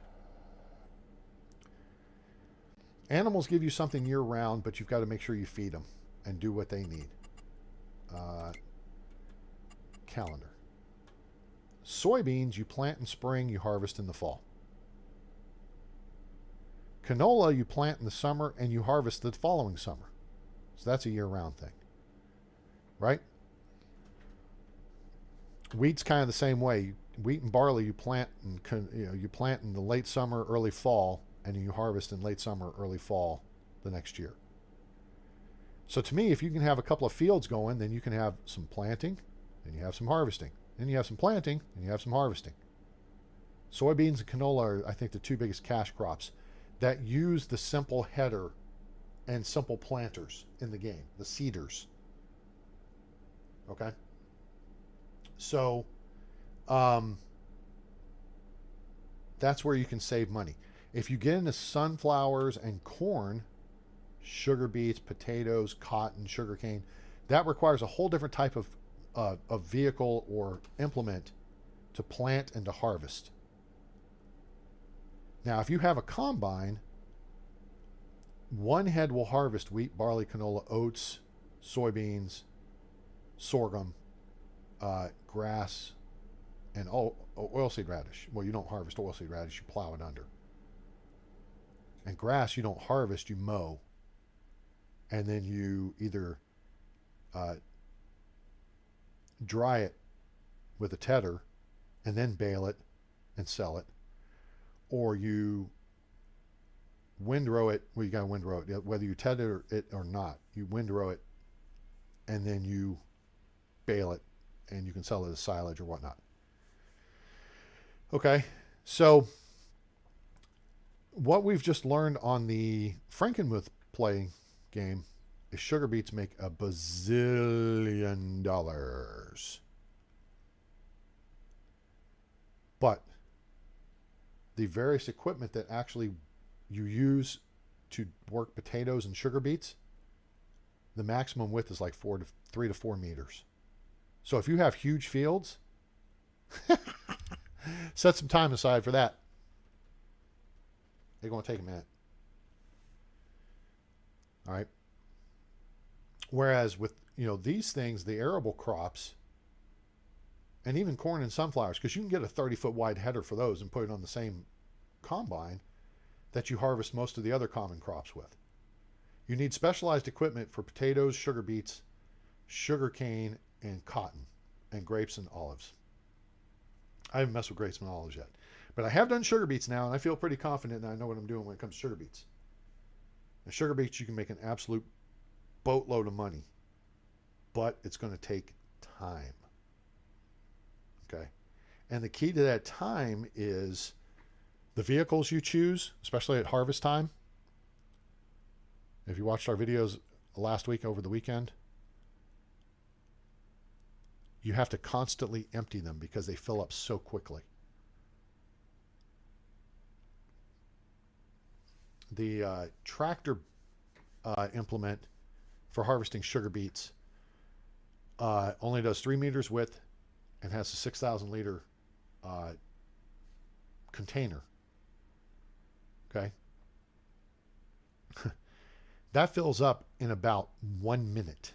Animals give you something year-round, but you've got to make sure you feed them and do what they need. Calendar. Soybeans, you plant in spring, you harvest in the fall. Canola, you plant in the summer, and you harvest the following summer. So that's a year-round thing. Right? Wheat's kind of the same way. Wheat and barley, you plant in the late summer, early fall, and you harvest in late summer, early fall the next year. So to me, if you can have a couple of fields going, then you can have some planting, and you have some harvesting. Then you have some planting, and you have some harvesting. Soybeans and canola are, I think, the two biggest cash crops that use the simple header and simple planters in the game, the seeders. Okay? So, that's where you can save money. If you get into sunflowers and corn, sugar beets, potatoes, cotton, sugarcane, that requires a whole different type of vehicle or implement to plant and to harvest. Now, if you have a combine, one head will harvest wheat, barley, canola, oats, soybeans, sorghum, grass, and oilseed radish. Well, you don't harvest oilseed radish, you plow it under. And grass, you don't harvest, you mow. And then you either dry it with a tedder and then bale it and sell it, or you windrow it. Well, you got to windrow it, whether you tether it or not. You windrow it and then you bale it, and you can sell it as silage or whatnot. Okay, so what we've just learned on the Frankenmuth play game is sugar beets make $1 bazillion. But the various equipment that actually you use to work potatoes and sugar beets, the maximum width is like 3 to 4 meters. So if you have huge fields, set some time aside for that. They're going to take a minute. All right. Whereas with, these things, the arable crops, and even corn and sunflowers, because you can get a 30-foot wide header for those and put it on the same combine that you harvest most of the other common crops with. You need specialized equipment for potatoes, sugar beets, sugar cane, and cotton, and grapes and olives. I haven't messed with grapes and olives yet. But I have done sugar beets now, and I feel pretty confident that I know what I'm doing when it comes to sugar beets. And sugar beets, you can make an absolute boatload of money. But it's going to take time. Okay? And the key to that time is the vehicles you choose, especially at harvest time. If you watched our videos last week over the weekend, you have to constantly empty them because they fill up so quickly. The tractor implement for harvesting sugar beets only does 3 meters width and has a 6,000 liter container. Okay. That fills up in about 1 minute.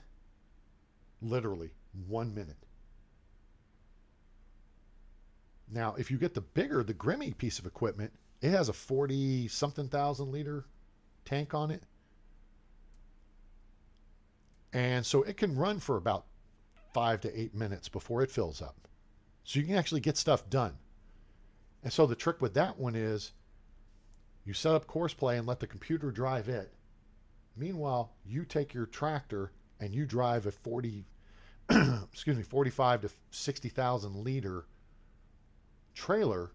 Literally 1 minute. Now, if you get the Grimmy piece of equipment, it has a 40-something thousand liter tank on it. And so it can run for about 5 to 8 minutes before it fills up. So you can actually get stuff done. And so the trick with that one is you set up course play and let the computer drive it. Meanwhile, you take your tractor and you drive a 45 to 60,000 liter trailer,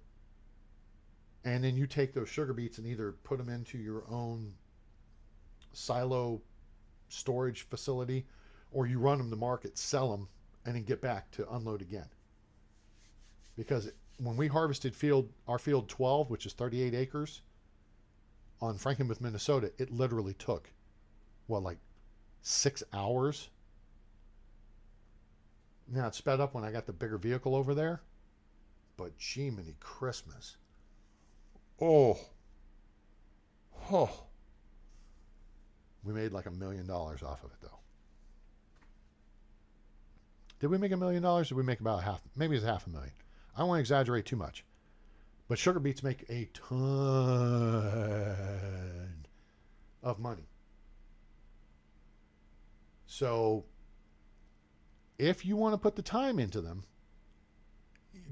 and then you take those sugar beets and either put them into your own silo storage facility, or you run them to market, sell them, and then get back to unload again. Because when we harvested our field 12, which is 38 acres on Frankenmuth, Minnesota, it literally took, what, like 6 hours? Now it's sped up when I got the bigger vehicle over there. But Jiminy Christmas. Oh. We made like $1 million off of it, though. Did we make $1 million? Did we make about half? Maybe it's $500,000. I don't want to exaggerate too much. But sugar beets make a ton of money. So if you want to put the time into them,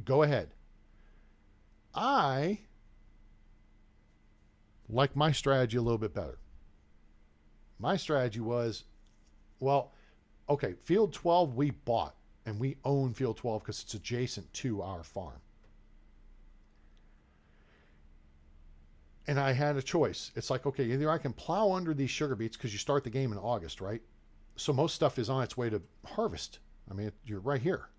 go ahead. I like my strategy a little bit better. My strategy was, well, okay, Field 12 we bought, and we own Field 12 because it's adjacent to our farm. And I had a choice. It's like, okay, either I can plow under these sugar beets because you start the game in August, right? So most stuff is on its way to harvest. I mean, you're right here.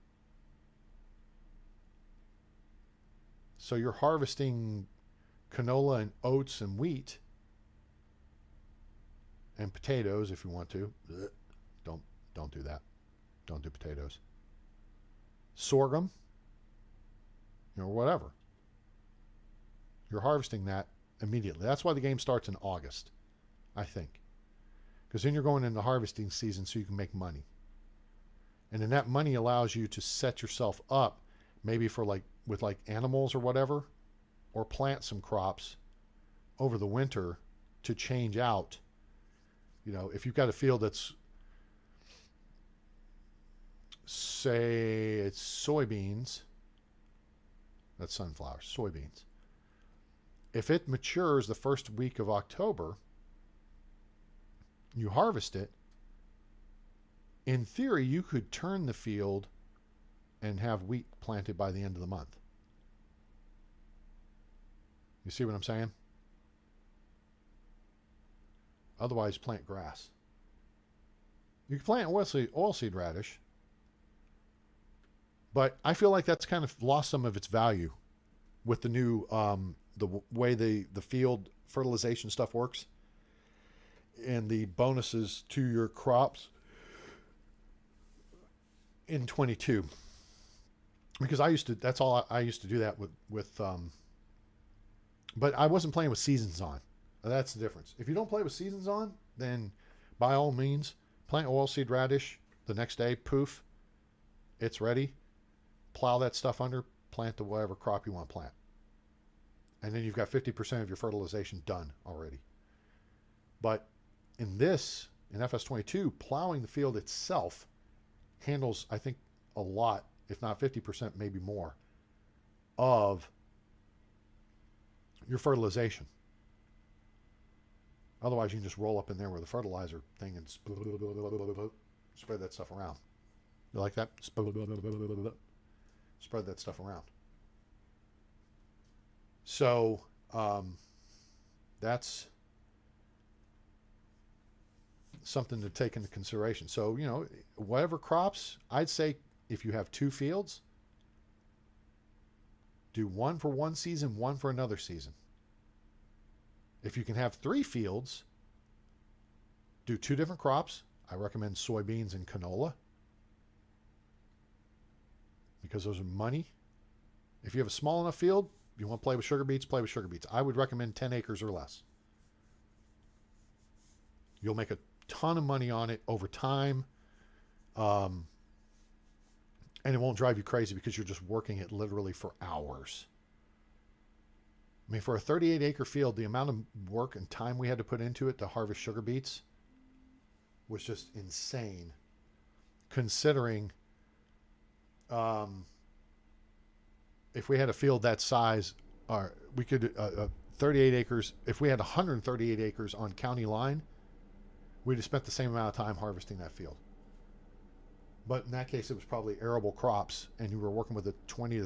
So you're harvesting canola and oats and wheat and potatoes if you want to. Don't do that. Don't do potatoes. Sorghum, whatever. You're harvesting that immediately. That's why the game starts in August, I think. Because then you're going into harvesting season so you can make money. And then that money allows you to set yourself up maybe for with animals or whatever, or plant some crops over the winter to change out. If you've got a field that's, say it's soybeans, that's sunflowers, soybeans. If it matures the first week of October, you harvest it. In theory, you could turn the field and have wheat planted by the end of the month. You see what I'm saying? Otherwise, plant grass. You can plant oilseed radish, but I feel like that's kind of lost some of its value with the new the way the field fertilization stuff works and the bonuses to your crops in 22. Because I used to do that with but I wasn't playing with seasons on. That's the difference. If you don't play with seasons on, then by all means, plant oilseed radish the next day, poof, it's ready. Plow that stuff under, plant the whatever crop you want to plant. And then you've got 50% of your fertilization done already. But in FS22, plowing the field itself handles, I think, a lot, if not 50%, maybe more, of your fertilization. Otherwise, you can just roll up in there with a fertilizer thing and spread that stuff around. You like that? Spread that stuff around. So that's something to take into consideration. So, whatever crops, I'd say if you have 2 fields, do one for one season, one for another season. If you can have 3 fields, do 2 different crops. I recommend soybeans and canola because those are money. If you have a small enough field, you want to play with sugar beets, play with sugar beets. I would recommend 10 acres or less. You'll make a ton of money on it over time. And it won't drive you crazy because you're just working it literally for hours. I mean, for a 38-acre field, the amount of work and time we had to put into it to harvest sugar beets was just insane. Considering if we had a field that size, we could 38 acres. If we had 138 acres on county line, we'd have spent the same amount of time harvesting that field. But in that case, it was probably arable crops, and you were working with a 20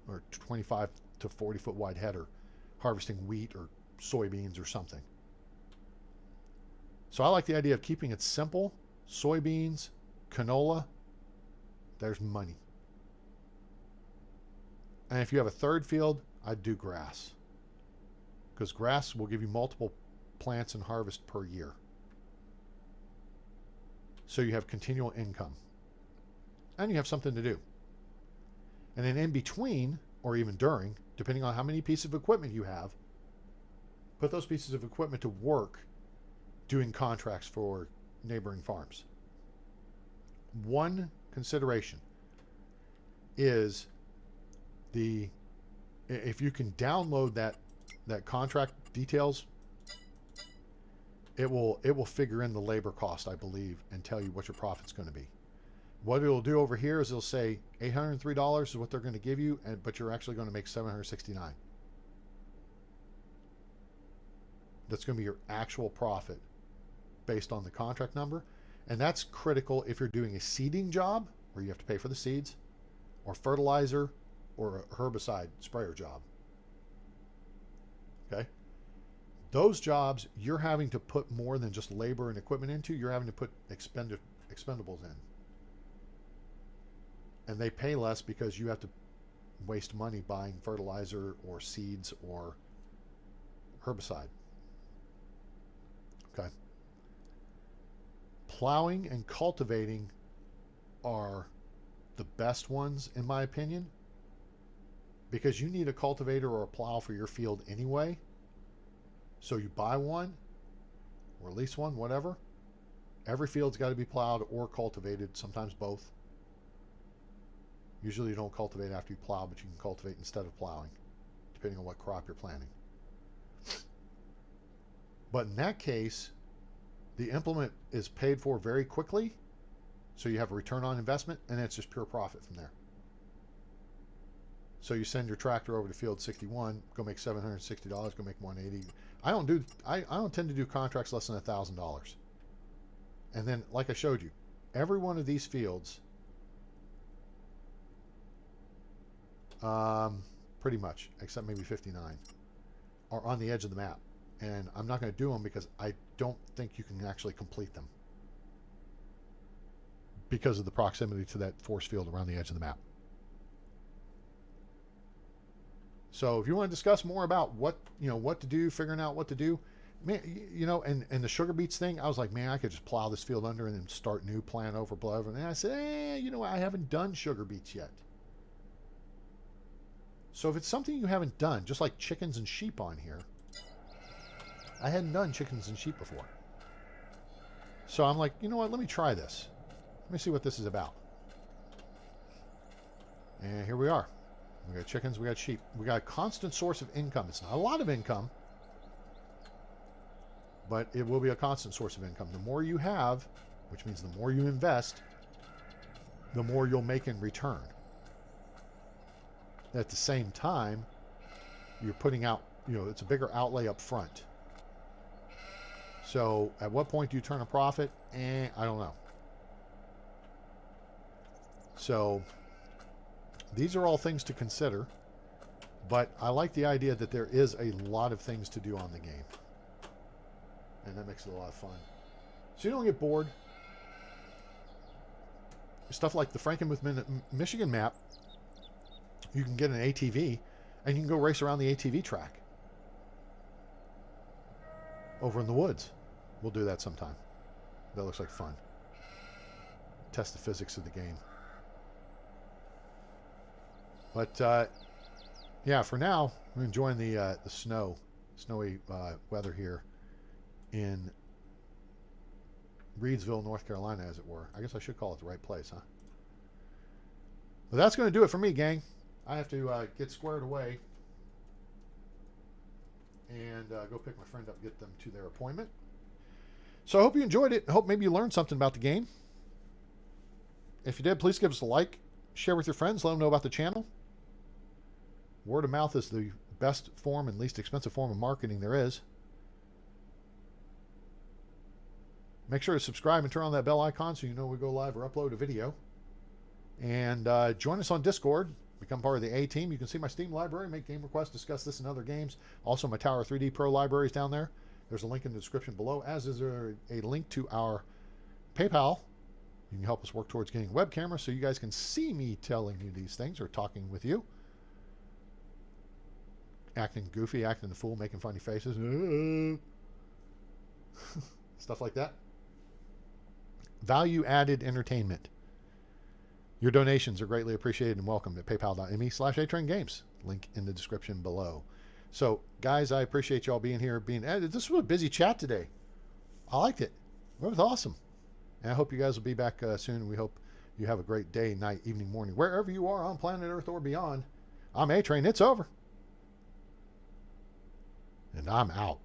or 25 to 40 foot wide header, harvesting wheat or soybeans or something. So I like the idea of keeping it simple. Soybeans, canola, there's money. And if you have a third field, I'd do grass. Because grass will give you multiple plants and harvest per year. So you have continual income. And you have something to do. And then in between, or even during, depending on how many pieces of equipment you have, put those pieces of equipment to work doing contracts for neighboring farms. One consideration is if you can download that contract details, it will figure in the labor cost, I believe, and tell you what your profit's going to be. What it'll do over here is it'll say $803 is what they're going to give you, but you're actually going to make $769. That's going to be your actual profit based on the contract number. And that's critical if you're doing a seeding job where you have to pay for the seeds, or fertilizer, or a herbicide sprayer job. Okay? Those jobs, you're having to put more than just labor and equipment into. You're having to put expendables in. And they pay less because you have to waste money buying fertilizer or seeds or herbicide. Okay. Plowing and cultivating are the best ones, in my opinion, because you need a cultivator or a plow for your field anyway. So you buy one, or lease one, whatever. Every field's got to be plowed or cultivated, sometimes both. Usually you don't cultivate after you plow, but you can cultivate instead of plowing, depending on what crop you're planting. But in that case, the implement is paid for very quickly, so you have a return on investment, and it's just pure profit from there. So you send your tractor over to field 61, go make $760, go make $180. I don't tend to do contracts less than $1,000. And then, like I showed you, every one of these fields, pretty much, except maybe 59, are on the edge of the map. And I'm not going to do them because I don't think you can actually complete them because of the proximity to that force field around the edge of the map. So if you want to discuss more about what to do, figuring out what to do, man, and the sugar beets thing, I was like, man, I could just plow this field under and then start new, plant over, blah, over. And I said, I haven't done sugar beets yet. So if it's something you haven't done, just like chickens and sheep on here, I hadn't done chickens and sheep before. So I'm like, you know what, let me try this. Let me see what this is about. And here we are. We got chickens, we got sheep. We got a constant source of income. It's not a lot of income, but it will be a constant source of income. The more you have, which means the more you invest, the more you'll make in return. At the same time, you're putting out, it's a bigger outlay up front. So at what point do you turn a profit? I don't know. So these are all things to consider, but I like the idea that there is a lot of things to do on the game. And that makes it a lot of fun. So you don't get bored. Stuff like the Frankenmuth, Michigan map, you can get an ATV and you can go race around the ATV track over in the woods. We'll do that sometime. That looks like fun. Test the physics of the game. But yeah, for now, I'm enjoying the snowy weather here in Reedsville, North Carolina, as it were. I guess I should call it the right place, huh? But that's going to do it for me, gang. I have to get squared away and go pick my friend up, get them to their appointment. So I hope you enjoyed it. I hope maybe you learned something about the game. If you did, please give us a like. Share with your friends. Let them know about the channel. Word of mouth is the best form and least expensive form of marketing there is. Make sure to subscribe and turn on that bell icon so you know we go live or upload a video. And join us on Discord. Become part of the A-team. You can see my Steam library, make game requests, discuss this and other games. Also, my Tower 3D Pro library is down there. There's a link in the description below, as is a link to our PayPal. You can help us work towards getting a web camera so you guys can see me telling you these things or talking with you. acting goofy, acting the fool, making funny faces, stuff like that. Value-added entertainment. Your donations are greatly appreciated and welcome at paypal.me/atraingames. Link in the description below. So, guys, I appreciate y'all being here. This was a busy chat today. I liked it. It was awesome. And I hope you guys will be back soon. We hope you have a great day, night, evening, morning, wherever you are on planet Earth or beyond. I'm A-Train. It's over. And I'm out.